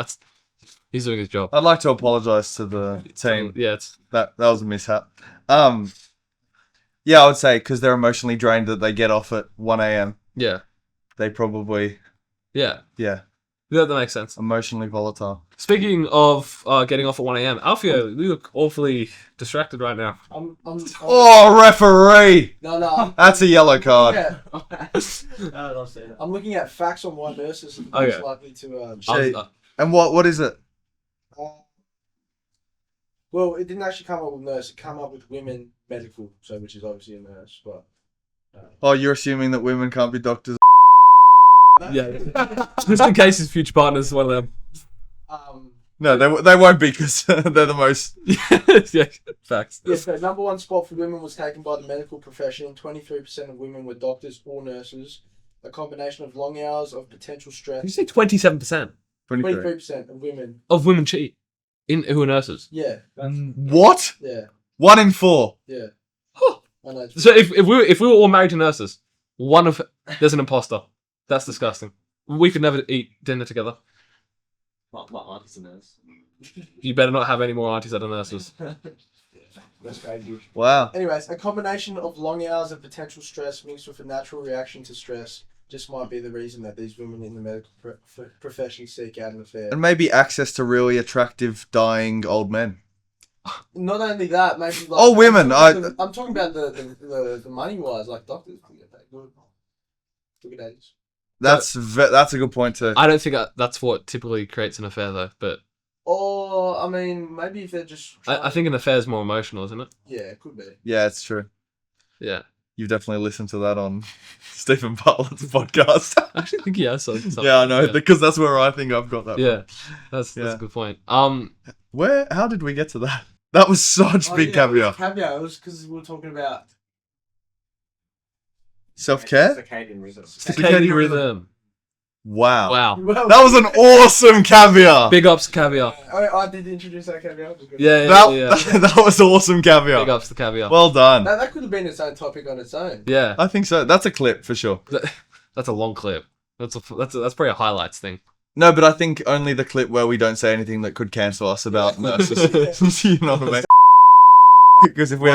Speaker 1: He's doing his job.
Speaker 3: I'd like to apologise to the team.
Speaker 1: Yeah, it's
Speaker 3: That was a mishap. Yeah, I would say because they're emotionally drained that they get off at 1 a.m.
Speaker 1: yeah,
Speaker 3: They probably,
Speaker 1: yeah.
Speaker 3: yeah,
Speaker 1: That makes sense.
Speaker 3: emotionally volatile.
Speaker 1: Speaking of getting off at 1 a.m., Alfio, you look awfully distracted right now.
Speaker 3: Oh, referee!
Speaker 2: No.
Speaker 3: That's a yellow card.
Speaker 2: Yeah. I'm looking at facts on why nurses are
Speaker 1: Okay.
Speaker 2: most likely to.
Speaker 3: Gee. And what is it?
Speaker 2: Well, it didn't actually come up with nurse. It came up with women medical, so which is obviously a nurse, but.
Speaker 3: Oh, you're assuming that women can't be doctors?
Speaker 1: Yeah. Just in case his future partner is one of them.
Speaker 3: No, they won't be because they're the most.
Speaker 1: Yeah, facts.
Speaker 2: Yes, the number one spot for women was taken by the medical profession. 23% of women were doctors or nurses. A combination of long hours of potential stress.
Speaker 1: Did you say 27%
Speaker 2: 23% of women.
Speaker 1: of women cheat who are nurses?
Speaker 2: Yeah.
Speaker 3: What?
Speaker 2: Yeah.
Speaker 3: 1 in 4.
Speaker 2: Yeah.
Speaker 1: Huh.
Speaker 2: I know.
Speaker 1: So if we were all married to nurses, there's an imposter. That's disgusting. We could never eat dinner together.
Speaker 5: My auntie's a nurse.
Speaker 1: You better not have any more aunties that are nurses.
Speaker 2: That's crazy.
Speaker 3: Wow.
Speaker 2: Anyways, a combination of long hours of potential stress mixed with a natural reaction to stress just might be the reason that these women in the medical profession seek out an affair.
Speaker 3: And maybe access to really attractive, dying old men.
Speaker 2: Not only that, maybe like
Speaker 3: Oh, women!
Speaker 2: I'm talking about the money wise, like doctors can get paid good. Look at that.
Speaker 3: That's a good point too.
Speaker 1: I don't think that's what typically creates an affair, though. But
Speaker 2: Or, I mean, maybe if they're just...
Speaker 1: I think an affair is more emotional, isn't it?
Speaker 2: Yeah, it could be.
Speaker 3: Yeah, it's true.
Speaker 1: Yeah.
Speaker 3: You've definitely listened to that on Stephen Bartlett's podcast.
Speaker 1: I actually think he has something.
Speaker 3: Yeah, I know, because that's where I think I've got that
Speaker 1: Yeah,
Speaker 3: from.
Speaker 1: that's a good point.
Speaker 3: How did we get to that? That was such big caveat.
Speaker 2: Caveat, it was because we were talking about...
Speaker 3: Self-care?
Speaker 5: Circadian rhythm.
Speaker 1: Circadian rhythm.
Speaker 3: Wow.
Speaker 1: Wow.
Speaker 2: Well,
Speaker 3: That was an awesome caveat.
Speaker 1: Big ups, caveat.
Speaker 2: I did introduce that caveat. It was good.
Speaker 1: Yeah.
Speaker 3: That was awesome caveat.
Speaker 1: Big ups, the caveat.
Speaker 3: Well done.
Speaker 2: That could have been its own topic on its own.
Speaker 1: Yeah.
Speaker 3: I think so. That's a clip for sure.
Speaker 1: That's a long clip. That's probably a highlights thing.
Speaker 3: No, but I think only the clip where we don't say anything that could cancel us about nurses. You know what I mean? Because if we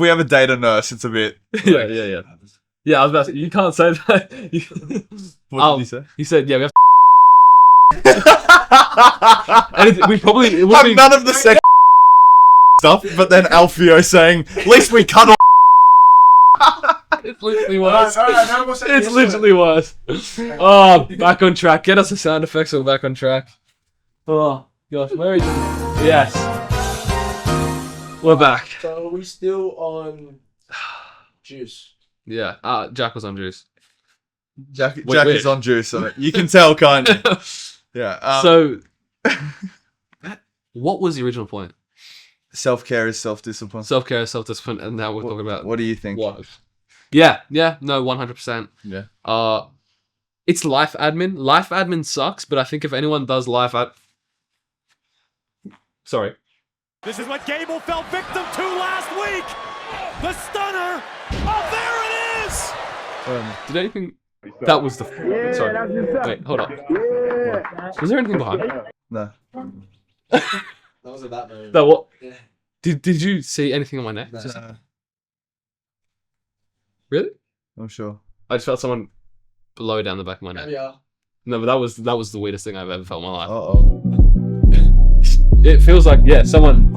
Speaker 3: have a data nurse, it's a bit.
Speaker 1: Yeah. Yeah, I was about to say, you can't say that.
Speaker 3: What did you say?
Speaker 1: He said, yeah, we have and we probably... It would
Speaker 3: Have
Speaker 1: be...
Speaker 3: none of the sex stuff, but then Alfio saying, at least we cut off.
Speaker 1: It's literally worse.
Speaker 2: Alright, now we'll say
Speaker 1: It's
Speaker 2: yes
Speaker 1: literally worse. Oh, back on track. Get us the sound effects so we're back on track. Oh, gosh, where are you? Yes. We're back.
Speaker 2: So are we still on juice?
Speaker 1: Yeah, Jack was on juice.
Speaker 3: Jack
Speaker 1: Wait.
Speaker 3: is on juice, so you can tell, can't you? Yeah.
Speaker 1: So, what was the original point?
Speaker 3: Self-care is self-discipline.
Speaker 1: Self-care, self-discipline, and now we're talking about
Speaker 3: What do you think?
Speaker 1: what? Yeah, no, 100%.
Speaker 3: Yeah.
Speaker 1: It's life admin. Life admin sucks, but I think if anyone does Sorry.
Speaker 9: This is what Gable fell victim to last week. The stunner. Oh, there it is.
Speaker 1: Did anything... That was the... Sorry. Wait, hold on. Was there anything behind it?
Speaker 3: No.
Speaker 2: That wasn't that move.
Speaker 1: That what?
Speaker 2: Yeah.
Speaker 1: Did you see anything on my neck?
Speaker 2: No.
Speaker 1: Really?
Speaker 3: I'm sure.
Speaker 1: I just felt someone blow down the back of my neck.
Speaker 2: Yeah.
Speaker 1: No, but that was the weirdest thing I've ever felt in my life.
Speaker 3: Uh-oh.
Speaker 1: It feels like, yeah, someone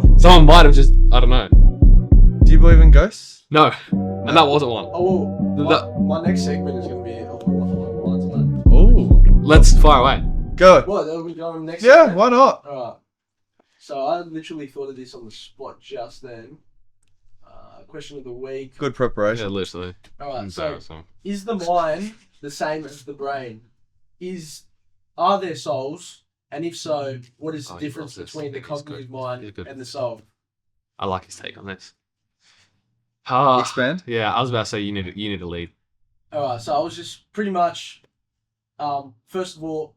Speaker 1: might have just, I don't know.
Speaker 3: Do you believe in ghosts?
Speaker 1: No. And that wasn't one.
Speaker 2: Oh, well,
Speaker 1: That-
Speaker 2: my next segment is going to be along the lines of that.
Speaker 3: Oh.
Speaker 1: Let's fire away.
Speaker 3: Go.
Speaker 2: What, are we going next
Speaker 3: Yeah,
Speaker 2: segment?
Speaker 3: why not?
Speaker 2: Alright. So I literally thought of this on the spot just then. Question of the week.
Speaker 3: Good
Speaker 1: Yeah,
Speaker 3: preparation.
Speaker 1: literally.
Speaker 2: Alright, so
Speaker 1: Embarrassing.
Speaker 2: is the mind the same as the brain? Are there souls? And if so, what is the
Speaker 1: Oh,
Speaker 2: difference
Speaker 1: he loves this.
Speaker 2: between the
Speaker 1: He's
Speaker 2: cognitive
Speaker 1: good.
Speaker 2: mind
Speaker 1: He's good.
Speaker 2: and the soul?
Speaker 1: I like his take on this.
Speaker 3: Expand?
Speaker 1: Yeah, I was about to say you need to lead.
Speaker 2: Alright, so I was just pretty much, first of all,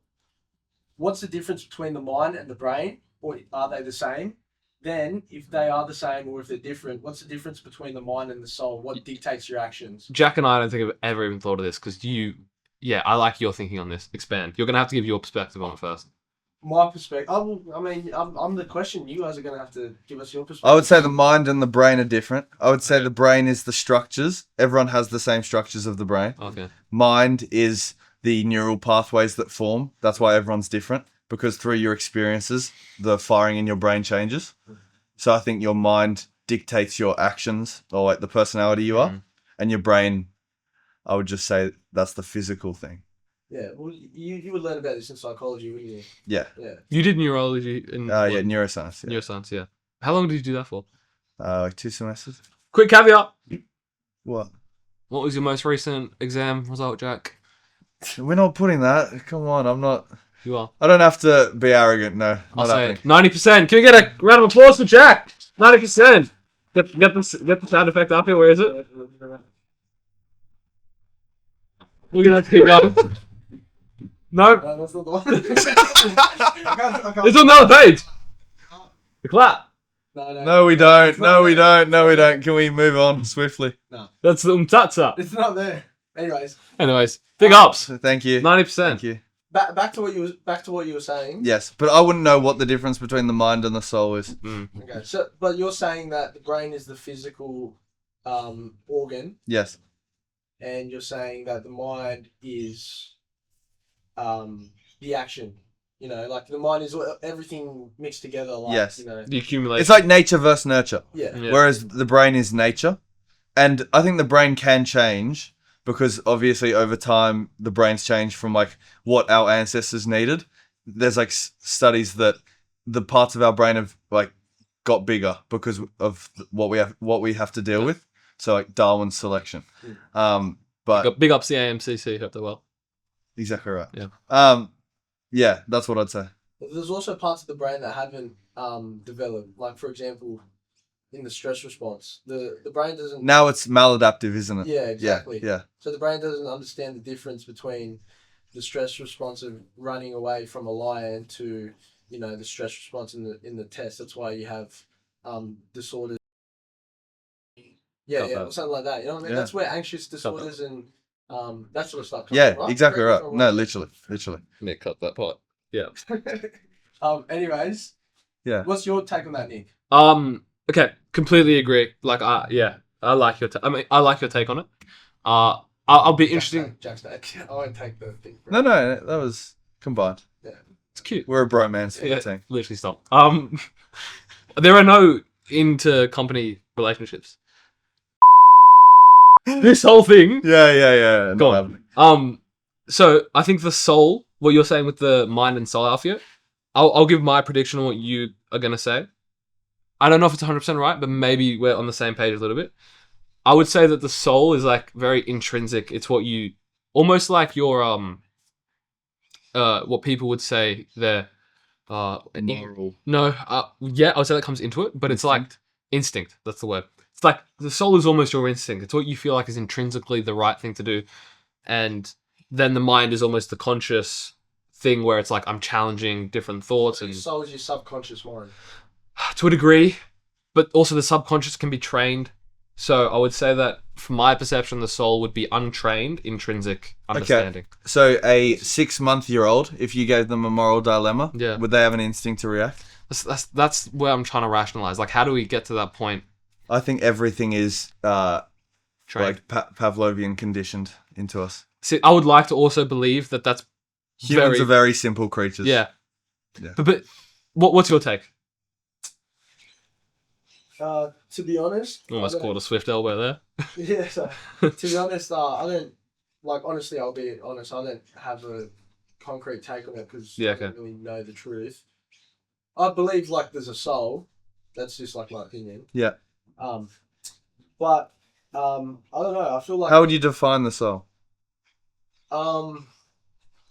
Speaker 2: what's the difference between the mind and the brain? Or are they the same? Then, if they are the same or if they're different, what's the difference between the mind and the soul? What dictates your actions?
Speaker 1: Jack and I don't think I've ever even thought of this because I like your thinking on this. Expand. You're going to have to give your perspective on it first.
Speaker 2: My perspective, I'm the question. You guys are going to have to give us your perspective.
Speaker 3: I would say the mind and the brain are different. I would say the brain is the structures. Everyone has the same structures of the brain.
Speaker 1: Okay.
Speaker 3: Mind is the neural pathways that form. That's why everyone's different. Because through your experiences, the firing in your brain changes. So I think your mind dictates your actions or like the personality you are.
Speaker 1: Mhm.
Speaker 3: And your brain, I would just say that's the physical thing.
Speaker 2: Yeah, well, you would learn about this in psychology, wouldn't you?
Speaker 3: Yeah.
Speaker 2: Yeah.
Speaker 1: You did neurology in
Speaker 3: Neuroscience. Yeah.
Speaker 1: neuroscience, yeah. How long did you do that for?
Speaker 3: Like 2 semesters.
Speaker 1: Quick caveat.
Speaker 3: What?
Speaker 1: What was your most recent exam result, Jack?
Speaker 3: We're not putting that. Come on, I'm not.
Speaker 1: You are.
Speaker 3: I don't have to be arrogant. No,
Speaker 1: I'll
Speaker 3: not
Speaker 1: say
Speaker 3: happening.
Speaker 1: 90%. Can we get a round of applause for Jack? 90%. Get the sound effect up here. Where is it? We're gonna have to keep going. No,
Speaker 2: No, that's not the one.
Speaker 1: it's on the other page. The clap.
Speaker 3: No, we don't. No, we don't. No, we don't. Can we move on swiftly?
Speaker 1: That's the umtatsa.
Speaker 2: It's not there.
Speaker 1: Anyways, big ups.
Speaker 3: Thank you.
Speaker 1: 90%.
Speaker 3: Thank you.
Speaker 2: Back to what you were saying.
Speaker 3: Yes, but I wouldn't know what the difference between the mind and the soul is.
Speaker 2: Okay, so but you're saying that the brain is the physical organ,
Speaker 3: Yes.
Speaker 2: and you're saying that the mind is the action. You know, like the mind is everything mixed together. Like,
Speaker 3: Yes.
Speaker 2: You know.
Speaker 1: The accumulation.
Speaker 3: It's like nature versus nurture.
Speaker 2: Yeah.
Speaker 1: Yeah.
Speaker 3: Whereas the brain is nature. And I think the brain can change, because obviously over time the brains change from like what our ancestors needed. There's like studies that the parts of our brain have like got bigger because of what we have to deal with. So like Darwin's selection. But
Speaker 1: big ups the AMCC. Hope they're well.
Speaker 3: Exactly right.
Speaker 1: Yeah.
Speaker 3: Yeah, that's what I'd say.
Speaker 2: There's also parts of the brain that haven't developed. Like for example, in the stress response, the brain doesn't.
Speaker 3: Now it's maladaptive, isn't it?
Speaker 2: Yeah, exactly.
Speaker 3: Yeah.
Speaker 2: So the brain doesn't understand the difference between the stress response of running away from a lion to, you know, the stress response in the test. That's why you have disorders. Yeah, something like that. You know what I mean?
Speaker 3: Yeah.
Speaker 2: That's where anxious disorders and that sort of stuff comes
Speaker 3: Yeah,
Speaker 2: from, right?
Speaker 3: exactly right. No, literally.
Speaker 1: Nick, cut that part. Yeah.
Speaker 2: Anyways.
Speaker 3: Yeah.
Speaker 2: What's your take on that, Nick?
Speaker 1: Okay, completely agree. Like, I like your I like your take on it. I'll be interesting.
Speaker 2: Jack's back. I won't take the thing.
Speaker 3: No, that was combined.
Speaker 2: Yeah.
Speaker 1: It's cute.
Speaker 3: We're a bromance
Speaker 1: team. Literally stop. There are no inter-company relationships. This whole thing.
Speaker 3: Yeah.
Speaker 1: Go on. So I think the soul, what you're saying with the mind and soul, Alfio, I'll give my prediction on what you are gonna say. I don't know if it's 100% right, but maybe we're on the same page a little bit. I would say that the soul is like very intrinsic. It's what you, almost like your what people would say their
Speaker 3: moral.
Speaker 1: No, yeah, I would say that comes into it, but it's like instinct. That's the word. It's like the soul is almost your instinct. It's what you feel like is intrinsically the right thing to do, and then the mind is almost the conscious thing where it's like I'm challenging different thoughts.
Speaker 2: So
Speaker 1: and
Speaker 2: your soul is your subconscious mind.
Speaker 1: To a degree, but also the subconscious can be trained. So I would say that from my perception, the soul would be untrained, intrinsic understanding.
Speaker 3: Okay. So a 6-month-old, if you gave them a moral dilemma,
Speaker 1: Yeah.
Speaker 3: would they have an instinct to react?
Speaker 1: That's where I'm trying to rationalize. Like, how do we get to that point?
Speaker 3: I think everything is
Speaker 1: Trained.
Speaker 3: like Pavlovian conditioned into us.
Speaker 1: See, I would like to also believe that that's
Speaker 3: Humans are very simple creatures.
Speaker 1: Yeah.
Speaker 3: Yeah.
Speaker 1: But what's your take?
Speaker 2: To be honest,
Speaker 1: Almost caught a swift elbow there.
Speaker 2: Yeah. So, to be honest, I don't honestly. I'll be honest. I don't have a concrete take on it because I don't really know the truth. I believe like there's a soul. That's just like my opinion.
Speaker 3: Yeah.
Speaker 2: But I don't know. I feel like
Speaker 3: how would you define the soul?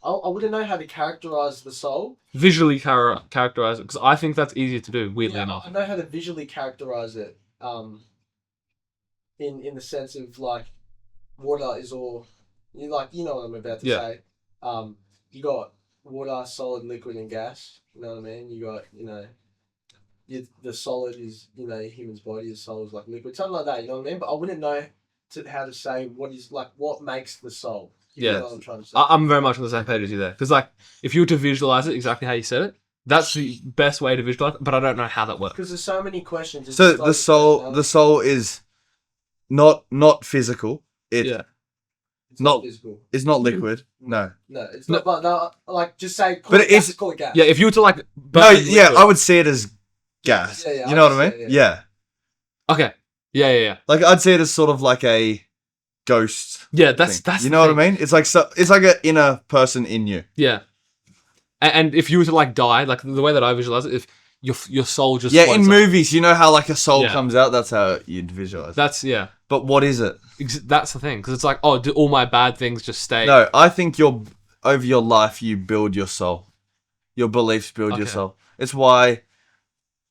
Speaker 2: I wouldn't know how to characterize the soul.
Speaker 1: Visually characterize it, because I think that's easier to do, weirdly enough.
Speaker 2: I know how to visually characterize it. In the sense of like, water is all, you know what I'm about to say. You got water, solid, liquid, and gas. You know what I mean? You got, the solid is, a human's body. The soul is like liquid, something like that. You know what I mean? But I wouldn't know how to say what makes the soul. You know what I'm trying to say.
Speaker 1: I'm very much on the same page as you there. Because, like, if you were to visualize it exactly how you said it, that's the best way to visualize it, but I don't know how that works.
Speaker 2: Because there's so many questions.
Speaker 3: So the soul is not physical.
Speaker 2: It's
Speaker 3: not
Speaker 2: physical.
Speaker 3: It's not liquid. No.
Speaker 2: No, it's not. But no, like, just say.
Speaker 3: But it is.
Speaker 2: Call it gas.
Speaker 1: Yeah, if you were to like.
Speaker 3: I would see it as gas.
Speaker 2: Yeah,
Speaker 3: you know what I mean? Yeah.
Speaker 1: Okay. Yeah.
Speaker 3: Like I'd see it as sort of like a ghost.
Speaker 1: Yeah, that's
Speaker 3: you know what I mean? It's like an inner person in you.
Speaker 1: Yeah. And if you were to like die, like the way that I visualize it, if your soul just
Speaker 3: in movies, you know how like a soul comes out. That's how you'd visualize.
Speaker 1: But
Speaker 3: what is it?
Speaker 1: That's the thing, because it's like, oh, do all my bad things just stay?
Speaker 3: No, I think over your life you build your soul. Your beliefs build your soul. It's why,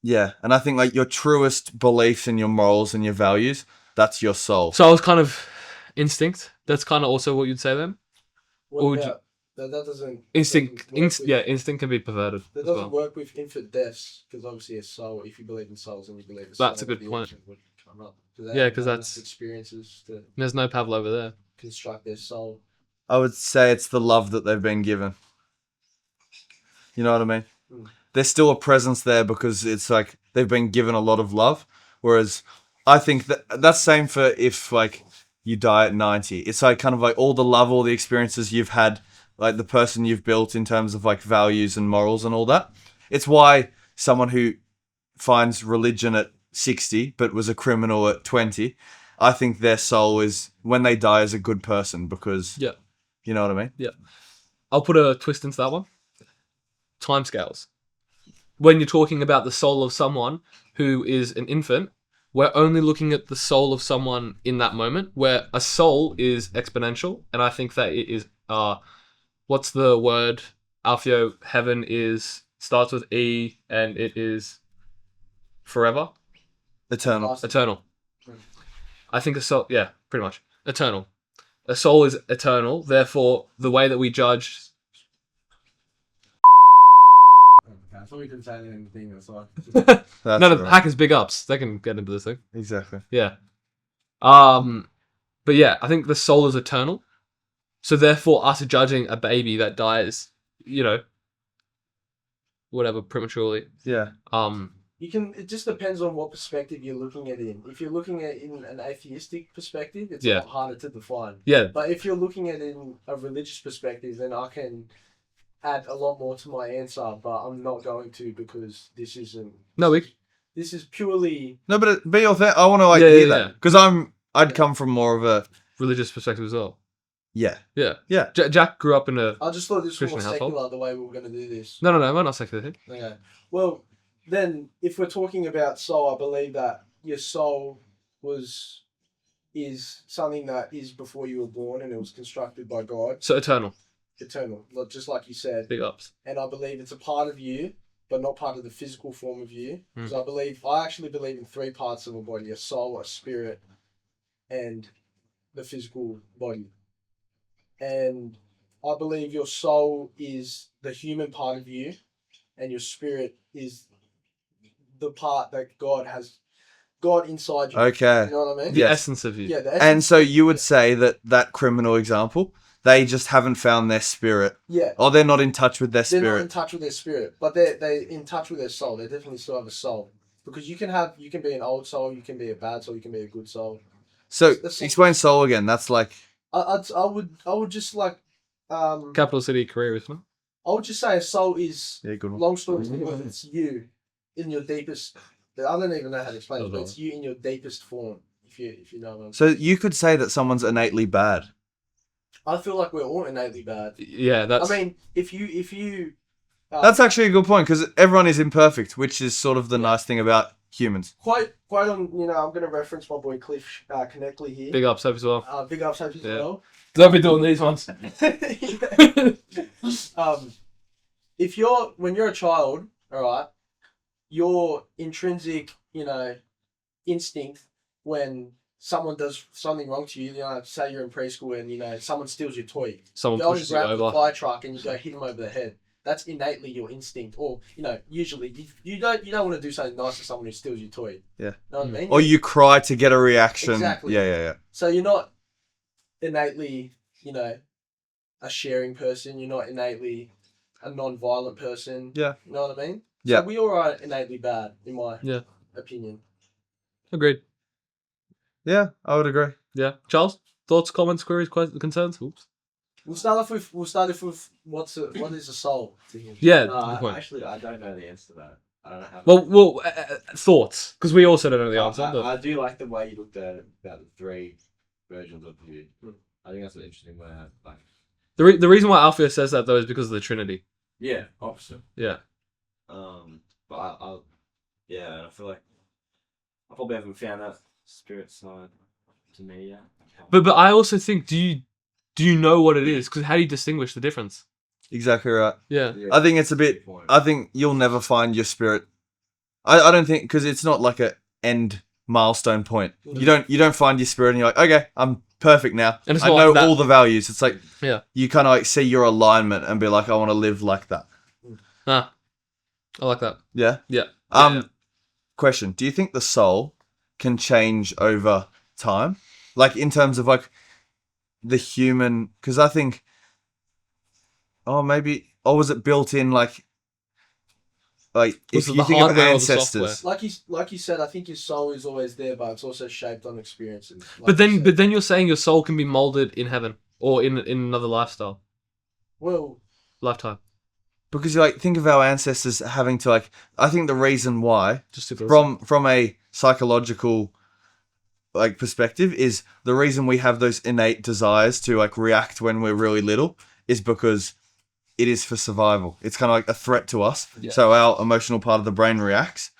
Speaker 3: and I think like your truest beliefs and your morals and your values, that's your soul.
Speaker 1: So I was kind of instinct. That's kind of also what you'd say then.
Speaker 2: That doesn't.
Speaker 1: Instinct can be perverted.
Speaker 2: That doesn't work with infant deaths, because obviously a soul. If you believe in souls, and you believe in
Speaker 1: that's a good point. Because that's
Speaker 2: experiences.
Speaker 1: There's no Pavlov over there.
Speaker 2: Construct their soul.
Speaker 3: I would say it's the love that they've been given. You know what I mean? There's still a presence there because it's like they've been given a lot of love. Whereas I think that's same for if like you die at 90. It's like kind of like all the love, all the experiences you've had, like the person you've built in terms of like values and morals and all that. It's why someone who finds religion at 60 but was a criminal at 20, I think their soul is when they die as a good person because
Speaker 1: Yeah.
Speaker 3: you know what I mean?
Speaker 1: Yeah. I'll put a twist into that one. Timescales. When you're talking about the soul of someone who is an infant, we're only looking at the soul of someone in that moment, where a soul is exponential, and I think that it is what's the word? Alfio, heaven starts with E and it is forever.
Speaker 3: Eternal.
Speaker 1: Eternal. I think a soul, yeah, pretty much. Eternal. A soul is eternal, therefore the way that we judge.
Speaker 2: I thought we didn't say anything. That's like.
Speaker 3: That's
Speaker 1: None of
Speaker 3: right.
Speaker 1: hackers big ups. They can get into this thing.
Speaker 3: Exactly.
Speaker 1: Yeah. But yeah, I think the soul is eternal. So therefore us judging a baby that dies, whatever, prematurely.
Speaker 3: Yeah.
Speaker 2: You can. It just depends on what perspective you're looking at it in. If you're looking at it in an atheistic perspective, it's a lot harder to define.
Speaker 1: Yeah.
Speaker 2: But if you're looking at it in a religious perspective, then I can add a lot more to my answer. But I'm not going to because this isn't.
Speaker 1: No,
Speaker 2: This is purely.
Speaker 3: No, but be authentic. I want to hear that because I'd come from more of a
Speaker 1: religious perspective as well.
Speaker 3: Yeah.
Speaker 1: Yeah.
Speaker 3: Yeah.
Speaker 1: Jack grew up in a
Speaker 2: I just thought this was
Speaker 1: Christian
Speaker 2: more secular
Speaker 1: household.
Speaker 2: the way we were going to do this.
Speaker 1: No, we're not secular.
Speaker 2: Okay. Well, then, if we're talking about soul, I believe that your soul is something that is before you were born and it was constructed by God.
Speaker 1: So eternal.
Speaker 2: Eternal, just like you said.
Speaker 1: Big ups.
Speaker 2: And I believe it's a part of you, but not part of the physical form of you. Because I actually believe in three parts of a body: a soul, a spirit, and the physical body. And I believe your soul is the human part of you, and your spirit is the part that God inside you.
Speaker 3: Okay.
Speaker 2: You know what I mean?
Speaker 1: The essence of you.
Speaker 2: Yeah, the essence.
Speaker 3: And so you would say that criminal example, they just haven't found their spirit.
Speaker 2: Yeah.
Speaker 3: Or they're not in touch with their
Speaker 2: They're
Speaker 3: spirit.
Speaker 2: not in touch with their spirit, but they're in touch with their soul. They definitely still have a soul. Because you can be an old soul, you can be a bad soul, you can be a good soul.
Speaker 3: So
Speaker 2: That's
Speaker 3: explain soul again. That's like
Speaker 2: I would just like
Speaker 1: Capital city career, isn't it?
Speaker 2: I would just say a soul is
Speaker 3: good one.
Speaker 2: long story short, it's you in your deepest. I don't even know how to explain it, but it's you in your deepest form. If you know what I'm saying.
Speaker 3: So you could say that someone's innately bad.
Speaker 2: I feel like we're all innately bad.
Speaker 1: Yeah, that's.
Speaker 2: I mean, if you.
Speaker 3: That's actually a good point because everyone is imperfect, which is sort of the nice thing about humans.
Speaker 2: Quite on. I'm going to reference my boy Cliff Connectley here.
Speaker 1: Big ups, hope as well.
Speaker 2: Big ups, hope as well.
Speaker 1: Don't be doing these ones.
Speaker 2: When you're a child, all right, your intrinsic, instinct when someone does something wrong to you, say you're in preschool and someone steals your toy,
Speaker 1: Someone
Speaker 2: go and
Speaker 1: pushes you
Speaker 2: grab the
Speaker 1: over.
Speaker 2: fire truck and you go hit them over the head. That's innately your instinct, or usually you don't want to do something nice to someone who steals your toy.
Speaker 3: Yeah.
Speaker 2: Know what I mean?
Speaker 3: Or you cry to get a reaction.
Speaker 2: Exactly.
Speaker 3: Yeah.
Speaker 2: So you're not innately, a sharing person. You're not innately a non-violent person.
Speaker 3: Yeah.
Speaker 2: You know what I mean?
Speaker 3: Yeah.
Speaker 2: So we all are innately bad, in my opinion.
Speaker 1: Agreed.
Speaker 3: Yeah, I would agree.
Speaker 1: Yeah. Charles, thoughts, comments, queries, concerns? Oops.
Speaker 2: We'll start off with what is a soul to him?
Speaker 1: Yeah. good point.
Speaker 5: Actually, I don't know the answer to that. I don't have.
Speaker 1: Well, thoughts, because we also don't know the answer.
Speaker 5: I do like the way you looked at it about the three versions of you. I think that's an interesting way.
Speaker 1: The reason why Alfio says that though is because of the Trinity.
Speaker 5: Yeah, opposite.
Speaker 1: Yeah.
Speaker 5: But I feel like I probably haven't found that spirit side to me yet.
Speaker 1: But I also think, do you know what it is? Because how do you distinguish the difference?
Speaker 3: Exactly right.
Speaker 1: Yeah.
Speaker 3: I think it's a bit. I think you'll never find your spirit. I don't think because it's not like a end milestone point. You don't find your spirit and you're like, okay, I'm perfect now.
Speaker 1: And it's
Speaker 3: I
Speaker 1: not
Speaker 3: know
Speaker 1: like that.
Speaker 3: all the values. It's like
Speaker 1: Yeah.
Speaker 3: you kind of like see your alignment and be like, I want to live like that.
Speaker 1: I like that.
Speaker 3: Yeah.
Speaker 1: Yeah.
Speaker 3: Question: do you think the soul can change over time, like in terms of like the human? Because I think, was it built in like if
Speaker 1: it
Speaker 3: you
Speaker 1: the
Speaker 3: think of
Speaker 1: hardware or the
Speaker 3: ancestors?
Speaker 1: software?
Speaker 2: Like you said, I think your soul is always there, but it's also shaped on experiences.
Speaker 1: But then you're saying your soul can be molded in heaven or in another lifestyle. Lifetime.
Speaker 3: Because you think of our ancestors having to I think the reason why
Speaker 1: Just super
Speaker 3: from a psychological like perspective is the reason we have those innate desires to like react when we're really little is because it is for survival. It's kind of like a threat to us.
Speaker 1: Yeah.
Speaker 3: So our emotional part of the brain reacts.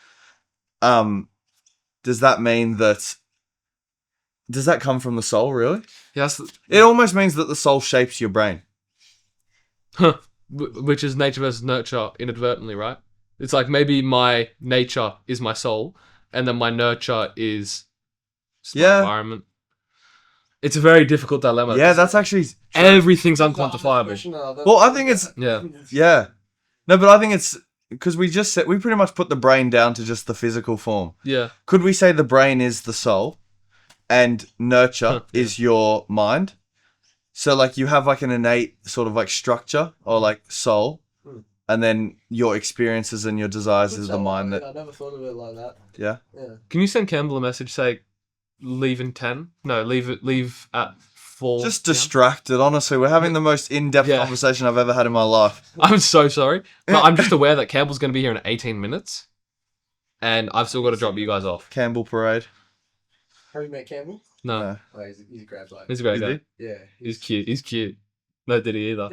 Speaker 3: Does that mean that? Does that come from the soul? Really?
Speaker 1: Yes.
Speaker 3: It almost means that the soul shapes your brain.
Speaker 1: Huh. Which is nature versus nurture inadvertently, right? It's like maybe my nature is my soul, and then my nurture is my environment. It's a very difficult dilemma.
Speaker 3: Yeah, that's actually
Speaker 1: everything's unquantifiable.
Speaker 3: Well, I think it's
Speaker 1: yeah.
Speaker 3: No, but I think it's because we pretty much put the brain down to just the physical form.
Speaker 1: Yeah.
Speaker 3: Could we say the brain is the soul, and nurture is your mind? So like you have like an innate sort of like structure or like soul, and then your experiences and your desires is the mind that.
Speaker 2: I never thought of it like that.
Speaker 3: Yeah.
Speaker 2: Yeah.
Speaker 1: Can you send Campbell a message say, leave in 10? No, leave at 4.
Speaker 3: Just distracted. Honestly, we're having the most in-depth conversation I've ever had in my life.
Speaker 1: I'm so sorry, but I'm just aware that Campbell's going to be here in 18 minutes, and I've still got to drop you guys off.
Speaker 3: Campbell Parade.
Speaker 2: Have you met Campbell?
Speaker 1: No.
Speaker 2: Oh, he's a great bloke.
Speaker 1: He's a great guy.
Speaker 2: Yeah.
Speaker 1: He's cute. He's cute. No, did he either?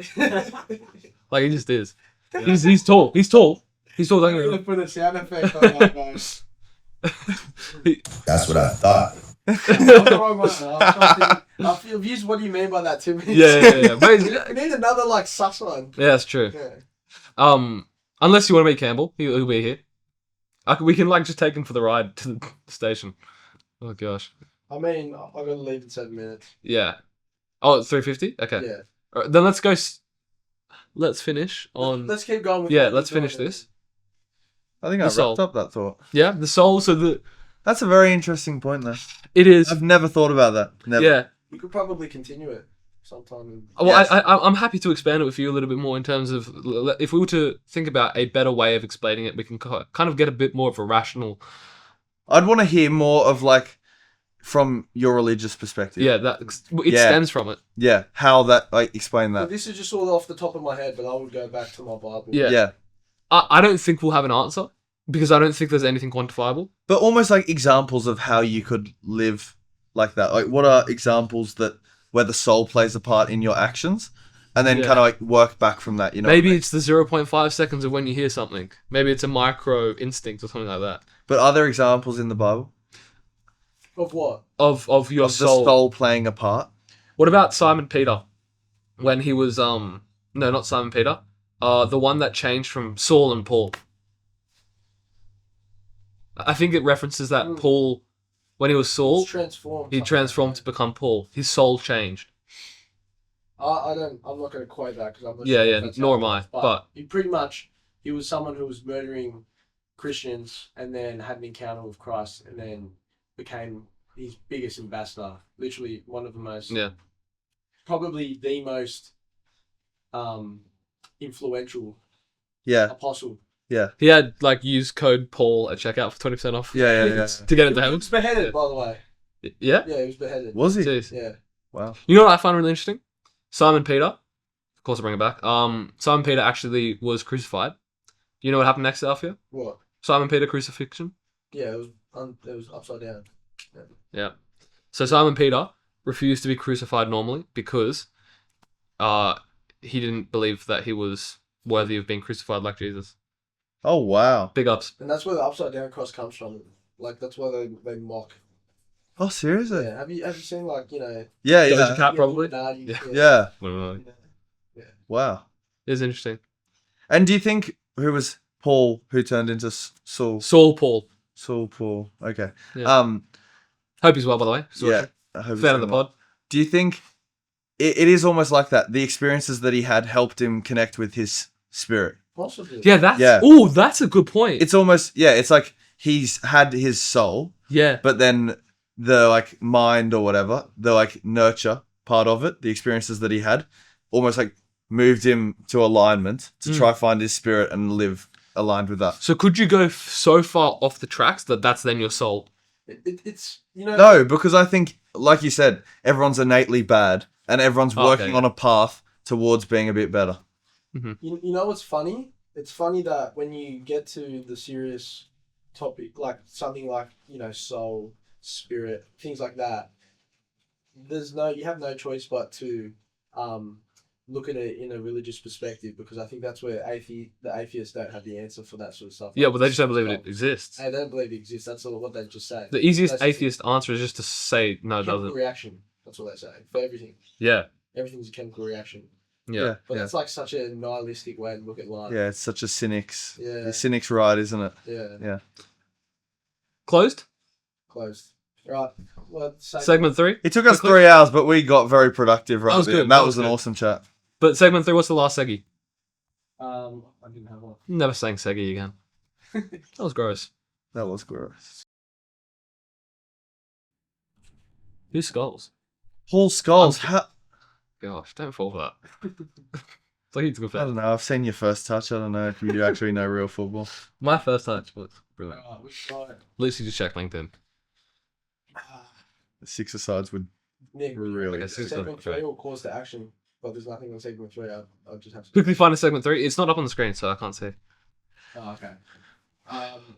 Speaker 1: Like he just is. He's tall. He's tall. He's tall. Don't
Speaker 2: I'm
Speaker 1: get me
Speaker 2: gonna put a sound effect on that, guys.
Speaker 6: That's what I thought.
Speaker 2: I'm the wrong one. I've used what do you mean by that 2 minutes.
Speaker 1: Yeah. But
Speaker 2: we need another like sus one.
Speaker 1: yeah, that's true.
Speaker 2: Yeah.
Speaker 1: Unless you want to meet Campbell, he'll be here. We can like just take him for the ride to the station. Oh gosh.
Speaker 2: I mean, I gotta leave in 7 minutes.
Speaker 1: Yeah. Oh, 3:50? Okay.
Speaker 2: Yeah.
Speaker 1: All right, then let's go. Let's finish on.
Speaker 2: Let's keep going with
Speaker 1: let's finish this.
Speaker 3: I think
Speaker 1: The
Speaker 3: I
Speaker 1: soul.
Speaker 3: wrapped up that thought.
Speaker 1: Yeah, the soul. So
Speaker 3: That's a very interesting point, though.
Speaker 1: it is.
Speaker 3: I've never thought about that. Never.
Speaker 2: Yeah. We could probably continue it sometime.
Speaker 1: Well, yes. I'm happy to expand it with you a little bit more in terms of if we were to think about a better way of explaining it, we can kind of get a bit more of a rational.
Speaker 3: I'd want to hear more of like from your religious perspective.
Speaker 1: Yeah, it stems from it.
Speaker 3: Yeah, how that explain that.
Speaker 2: But this is just all off the top of my head, but I would go back to my Bible.
Speaker 3: Yeah.
Speaker 1: I don't think we'll have an answer because I don't think there's anything quantifiable.
Speaker 3: But almost like examples of how you could live like that. Like, what are examples where the soul plays a part in your actions, and then kind of like work back from that? You know,
Speaker 1: maybe it's the 0.5 seconds of when you hear something. Maybe it's a micro instinct or something like that.
Speaker 3: But are there examples in the Bible
Speaker 2: Of what?
Speaker 1: Of your
Speaker 3: of
Speaker 1: soul.
Speaker 3: the soul playing a part?
Speaker 1: What about Simon Peter when he was no, not Simon Peter. The one that changed from Saul and Paul. I think it references that Paul, when he was Saul, he transformed to become Paul. His soul changed.
Speaker 2: I'm not going to quote that because I'm not sure.
Speaker 1: Yeah, nor am I. But
Speaker 2: he was someone who was murdering Christians and then had an encounter with Christ and then became his biggest ambassador. Literally one of the most, probably the most influential apostle.
Speaker 3: Yeah.
Speaker 1: He had used code Paul at checkout for 20% off.
Speaker 3: Yeah.
Speaker 1: To get into heaven.
Speaker 2: He was beheaded, by the way.
Speaker 1: Yeah?
Speaker 2: Yeah, he was beheaded.
Speaker 3: Was he?
Speaker 1: Jeez.
Speaker 2: Yeah.
Speaker 3: Wow.
Speaker 1: You know what I find really interesting? Simon Peter, of course I bring it back. Simon Peter actually was crucified. You know what happened next to Alfia?
Speaker 2: What?
Speaker 1: Simon Peter crucifixion?
Speaker 2: Yeah, it was upside down.
Speaker 1: Yeah. So Simon Peter refused to be crucified normally because he didn't believe that he was worthy of being crucified like Jesus.
Speaker 3: Oh, wow.
Speaker 1: Big ups.
Speaker 2: And that's where the upside down cross comes from. Like, that's why they mock.
Speaker 3: Oh, seriously?
Speaker 2: Yeah. Have you seen,
Speaker 3: Yeah.
Speaker 1: Doja Cat, probably.
Speaker 3: Yeah.
Speaker 1: Yeah.
Speaker 3: Wow.
Speaker 1: It's interesting.
Speaker 3: And do you think who was Paul who turned into Saul?
Speaker 1: Saul Paul.
Speaker 3: Saul Paul. Okay.
Speaker 1: Yeah. Hope he's well, by the way.
Speaker 3: I hope
Speaker 1: fan of the pod.
Speaker 3: Do you think it is almost like that? The experiences that he had helped him connect with his spirit.
Speaker 2: Possibly.
Speaker 1: Yeah, that's a good point.
Speaker 3: It's almost it's like he's had his soul.
Speaker 1: Yeah.
Speaker 3: But then the mind or whatever, the nurture part of it, the experiences that he had, almost moved him to alignment to try find his spirit and live aligned with that.
Speaker 1: So could you go so far off the tracks that that's then your soul?
Speaker 2: It's
Speaker 3: No, because I think, like you said, everyone's innately bad and everyone's working on a path towards being a bit better.
Speaker 1: Mm-hmm.
Speaker 2: You know what's funny? It's funny that when you get to the serious topic, like something like soul spirit, things like that. You have no choice but to look at it in a religious perspective, because I think that's where the atheists don't have the answer for that sort of stuff.
Speaker 1: Yeah, well, they just don't believe it exists.
Speaker 2: They don't believe it exists. That's all what they just say.
Speaker 1: The easiest
Speaker 2: That's
Speaker 1: atheist answer is just to say no, it
Speaker 2: chemical
Speaker 1: doesn't.
Speaker 2: reaction. That's what they say for everything.
Speaker 1: Yeah.
Speaker 2: Everything's a chemical reaction.
Speaker 1: Yeah.
Speaker 2: But that's like such a nihilistic way to look at life.
Speaker 3: Yeah, it's such a cynic's.
Speaker 2: Yeah.
Speaker 3: The cynic's right, isn't it?
Speaker 2: Yeah.
Speaker 3: Yeah.
Speaker 1: Closed?
Speaker 2: Closed. Right. Well,
Speaker 1: Segment 3?
Speaker 3: It took us 3 hours, but we got very productive right
Speaker 1: That was
Speaker 3: there.
Speaker 1: good.
Speaker 3: That was an awesome chat.
Speaker 1: But segment 3, what's the last seggy?
Speaker 2: I didn't have one.
Speaker 1: Never saying seggy again. That was gross.
Speaker 3: That was gross.
Speaker 1: Who's Skulls?
Speaker 3: Paul Scholes.
Speaker 1: Gosh, don't fall for that. It's like he's a good
Speaker 3: I
Speaker 1: fan.
Speaker 3: don't know. I've seen your first touch. I don't know if you actually know real football.
Speaker 1: My first touch was brilliant.
Speaker 2: Which side?
Speaker 1: Literally just check LinkedIn.
Speaker 3: The six-a-sides would
Speaker 2: Nick,
Speaker 3: really.
Speaker 1: Okay,
Speaker 2: segment 3 will cause the action, but there's nothing on segment 3. I'll just have to.
Speaker 1: Quickly find a segment 3. It's not up on the screen, so I can't see.
Speaker 2: Oh, okay.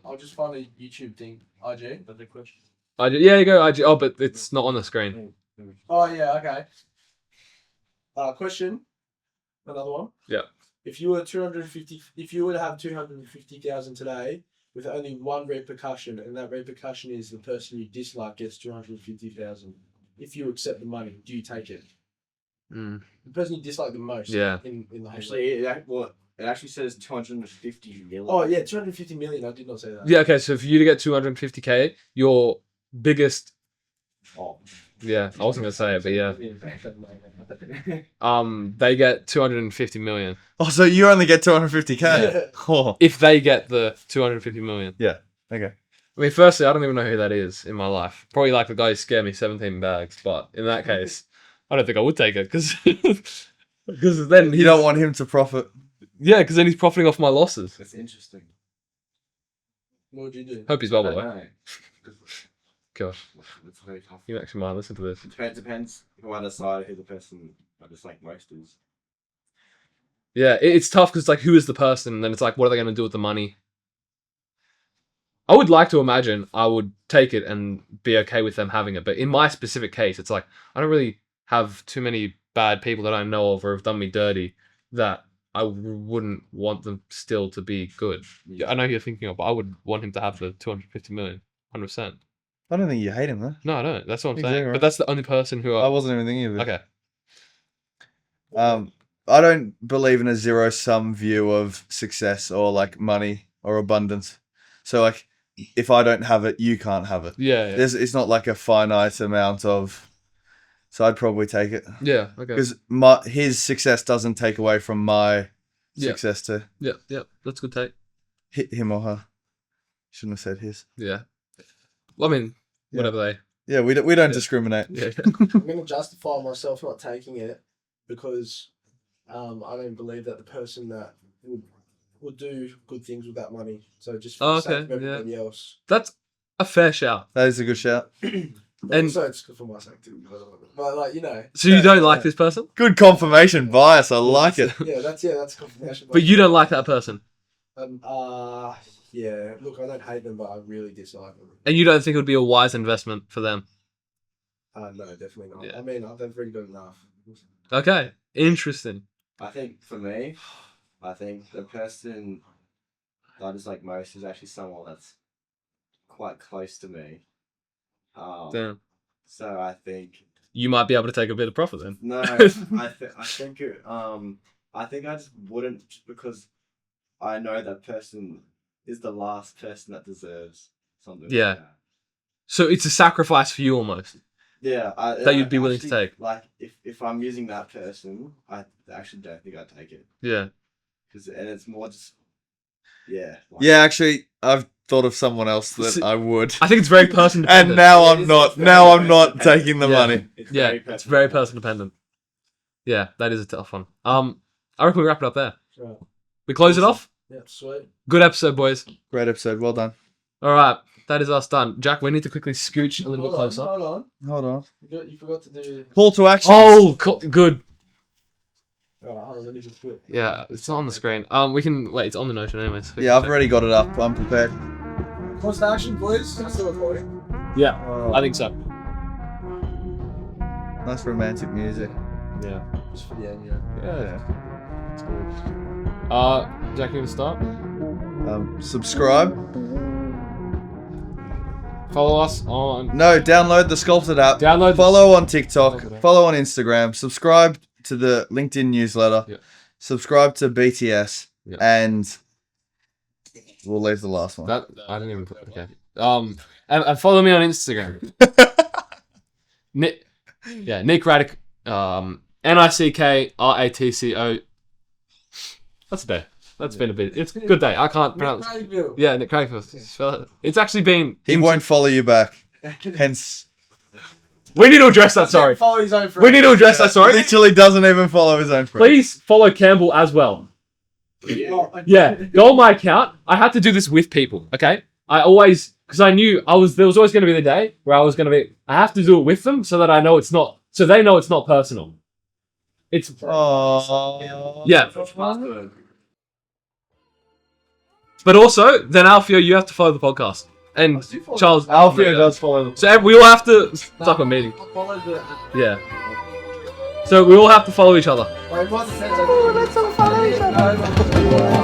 Speaker 2: I'll just find a YouTube thing. IG. That's a question.
Speaker 1: Yeah, you go. Oh, but it's not on the screen.
Speaker 2: Oh yeah. Okay. Question. Another one.
Speaker 1: Yeah.
Speaker 2: If you were to have 250,000 today with only one repercussion, and that repercussion is the person you dislike gets 250,000. If you accept the money, do you take it?
Speaker 1: Mm.
Speaker 2: The person you dislike the most.
Speaker 1: Yeah.
Speaker 2: In the whole
Speaker 5: Actually, it actually says 250 million.
Speaker 2: Oh yeah, 250 million. I did not say that.
Speaker 1: Yeah, okay, so for you to get 250k, your biggest...
Speaker 5: Oh.
Speaker 1: Yeah, I wasn't going to say it, but yeah. They get 250 million.
Speaker 3: Oh, so you only get 250k?
Speaker 2: Yeah.
Speaker 3: Oh.
Speaker 1: If they get the 250 million.
Speaker 3: Yeah, okay.
Speaker 1: I mean, firstly, I don't even know who that is in my life. Probably like the guy who scared me 17 bags, but in that case, I don't think I would take it, because then
Speaker 3: You don't want him to profit.
Speaker 1: Yeah, because then he's profiting off my losses.
Speaker 5: That's interesting.
Speaker 2: What would you do?
Speaker 1: Hope he's well, by
Speaker 5: I
Speaker 1: the
Speaker 5: don't
Speaker 1: way.
Speaker 5: know.
Speaker 1: Gosh,
Speaker 5: It's very tough.
Speaker 1: you actually might listen to this.
Speaker 5: Depends if I decide who the person I dislike most is.
Speaker 1: Yeah, it's tough because it's like, who is the person? And then it's like, what are they going to do with the money? I would like to imagine I would take it and be okay with them having it. But in my specific case, it's like, I don't really have too many bad people that I know of or have done me dirty that I wouldn't want them still to be good. I know who you're thinking of, but I would want him to have the 250 million, 100%.
Speaker 3: I don't think you hate him, though.
Speaker 1: No, I don't. That's what I'm
Speaker 3: Exactly
Speaker 1: saying.
Speaker 3: right.
Speaker 1: But that's the only person who
Speaker 3: I wasn't even thinking of it.
Speaker 1: Okay.
Speaker 3: I don't believe in a zero-sum view of success or like money or abundance. So like, if I don't have it, you can't have it.
Speaker 1: Yeah.
Speaker 3: It's not like a finite amount of. So I'd probably take it.
Speaker 1: Yeah. Okay.
Speaker 3: Because his success doesn't take away from my success too.
Speaker 1: Yeah. That's a good take.
Speaker 3: Hit him or her. Shouldn't have said his.
Speaker 1: Yeah. Well, I mean, whatever they.
Speaker 3: Yeah, we don't discriminate.
Speaker 1: Yeah.
Speaker 2: I'm going to justify myself not taking it because I don't believe that the person that would do good things with that money. So just for the sake of everybody else.
Speaker 1: That's a fair shout.
Speaker 3: That is a good shout.
Speaker 2: And so it's good for my sake too. But like, you know.
Speaker 1: So you don't like this person?
Speaker 3: Good confirmation bias. I like it.
Speaker 2: That's confirmation.
Speaker 1: But you don't like that person?
Speaker 2: Yeah. Look, I don't hate them, but I really dislike them.
Speaker 1: And you don't think it would be a wise investment for them?
Speaker 2: No, definitely not.
Speaker 1: Yeah.
Speaker 2: I mean, I've already got enough.
Speaker 1: Okay. Interesting.
Speaker 5: I think for me, the person that I dislike most is actually someone that's quite close to me.
Speaker 1: Damn.
Speaker 5: So I think
Speaker 1: You might be able to take a bit of profit then.
Speaker 5: no, I think I just wouldn't, just because I know that person is the last person that deserves something.
Speaker 1: Yeah.
Speaker 5: Like that.
Speaker 1: So it's a sacrifice for you almost.
Speaker 5: Yeah,
Speaker 1: that you'd be willing to take.
Speaker 5: Like if I'm using that person, I actually don't think I'd take it.
Speaker 1: Yeah.
Speaker 5: And it's more just yeah. Like,
Speaker 3: Yeah, actually, I've thought of someone else that I would.
Speaker 1: I think it's very person dependent.
Speaker 3: And now I'm not. Now I'm not taking the money.
Speaker 5: It's
Speaker 1: It's very person dependent. Yeah, that is a tough one. I reckon we wrap it up there.
Speaker 2: Right.
Speaker 1: We close it off.
Speaker 2: Yeah, sweet.
Speaker 1: Good episode, boys.
Speaker 3: Great episode. Well done.
Speaker 1: All right, that is us done. Jack, we need to quickly scooch a little bit closer.
Speaker 2: Hold on.
Speaker 3: Hold on.
Speaker 2: You forgot to do.
Speaker 3: Call to action.
Speaker 1: Oh, good.
Speaker 2: Alright, hold on. Let me just do it.
Speaker 1: Yeah, it's not on the screen. We can wait. It's on the Notion anyways.
Speaker 3: Yeah, I've already got it up. I'm prepared.
Speaker 2: Call to action, boys. I'm still recording.
Speaker 1: Yeah,
Speaker 3: Oh,
Speaker 1: I think so.
Speaker 3: nice romantic music.
Speaker 1: Yeah.
Speaker 2: Just for the end, you know.
Speaker 1: Yeah. Jack, you gonna start?
Speaker 3: Subscribe.
Speaker 1: Follow us on.
Speaker 3: No, download the Sculpted app. Follow on TikTok. Follow on Instagram. Subscribe to the LinkedIn newsletter.
Speaker 1: Yeah.
Speaker 3: Subscribe to BTS.
Speaker 1: Yeah.
Speaker 3: And we'll leave the last one.
Speaker 1: That I didn't even. Okay. And follow me on Instagram. Nick. Yeah, Nick Radic. NICKRATCO. That's a day. That's been a bit. It's a good day. I can't pronounce. Yeah, Nick Craigville. It's actually been.
Speaker 3: He won't follow you back. Hence.
Speaker 1: We need to address that. Sorry.
Speaker 2: Follow his own friends.
Speaker 1: We need to address that. Sorry.
Speaker 3: Literally doesn't even follow his own friends.
Speaker 1: Please follow Campbell as well. Yeah, go on my account. I had to do this with people. Okay, I always because I knew there was always going to be the day where I was going to be. I have to do it with them so that I know it's not. So they know it's not personal. It's. Yeah. But also, then Alfio, you have to follow the podcast. And Charles,
Speaker 3: Alfio does follow them.
Speaker 1: So we all have to stop a meeting. Yeah. So we all have to follow each other.
Speaker 2: Wait, what's the sense of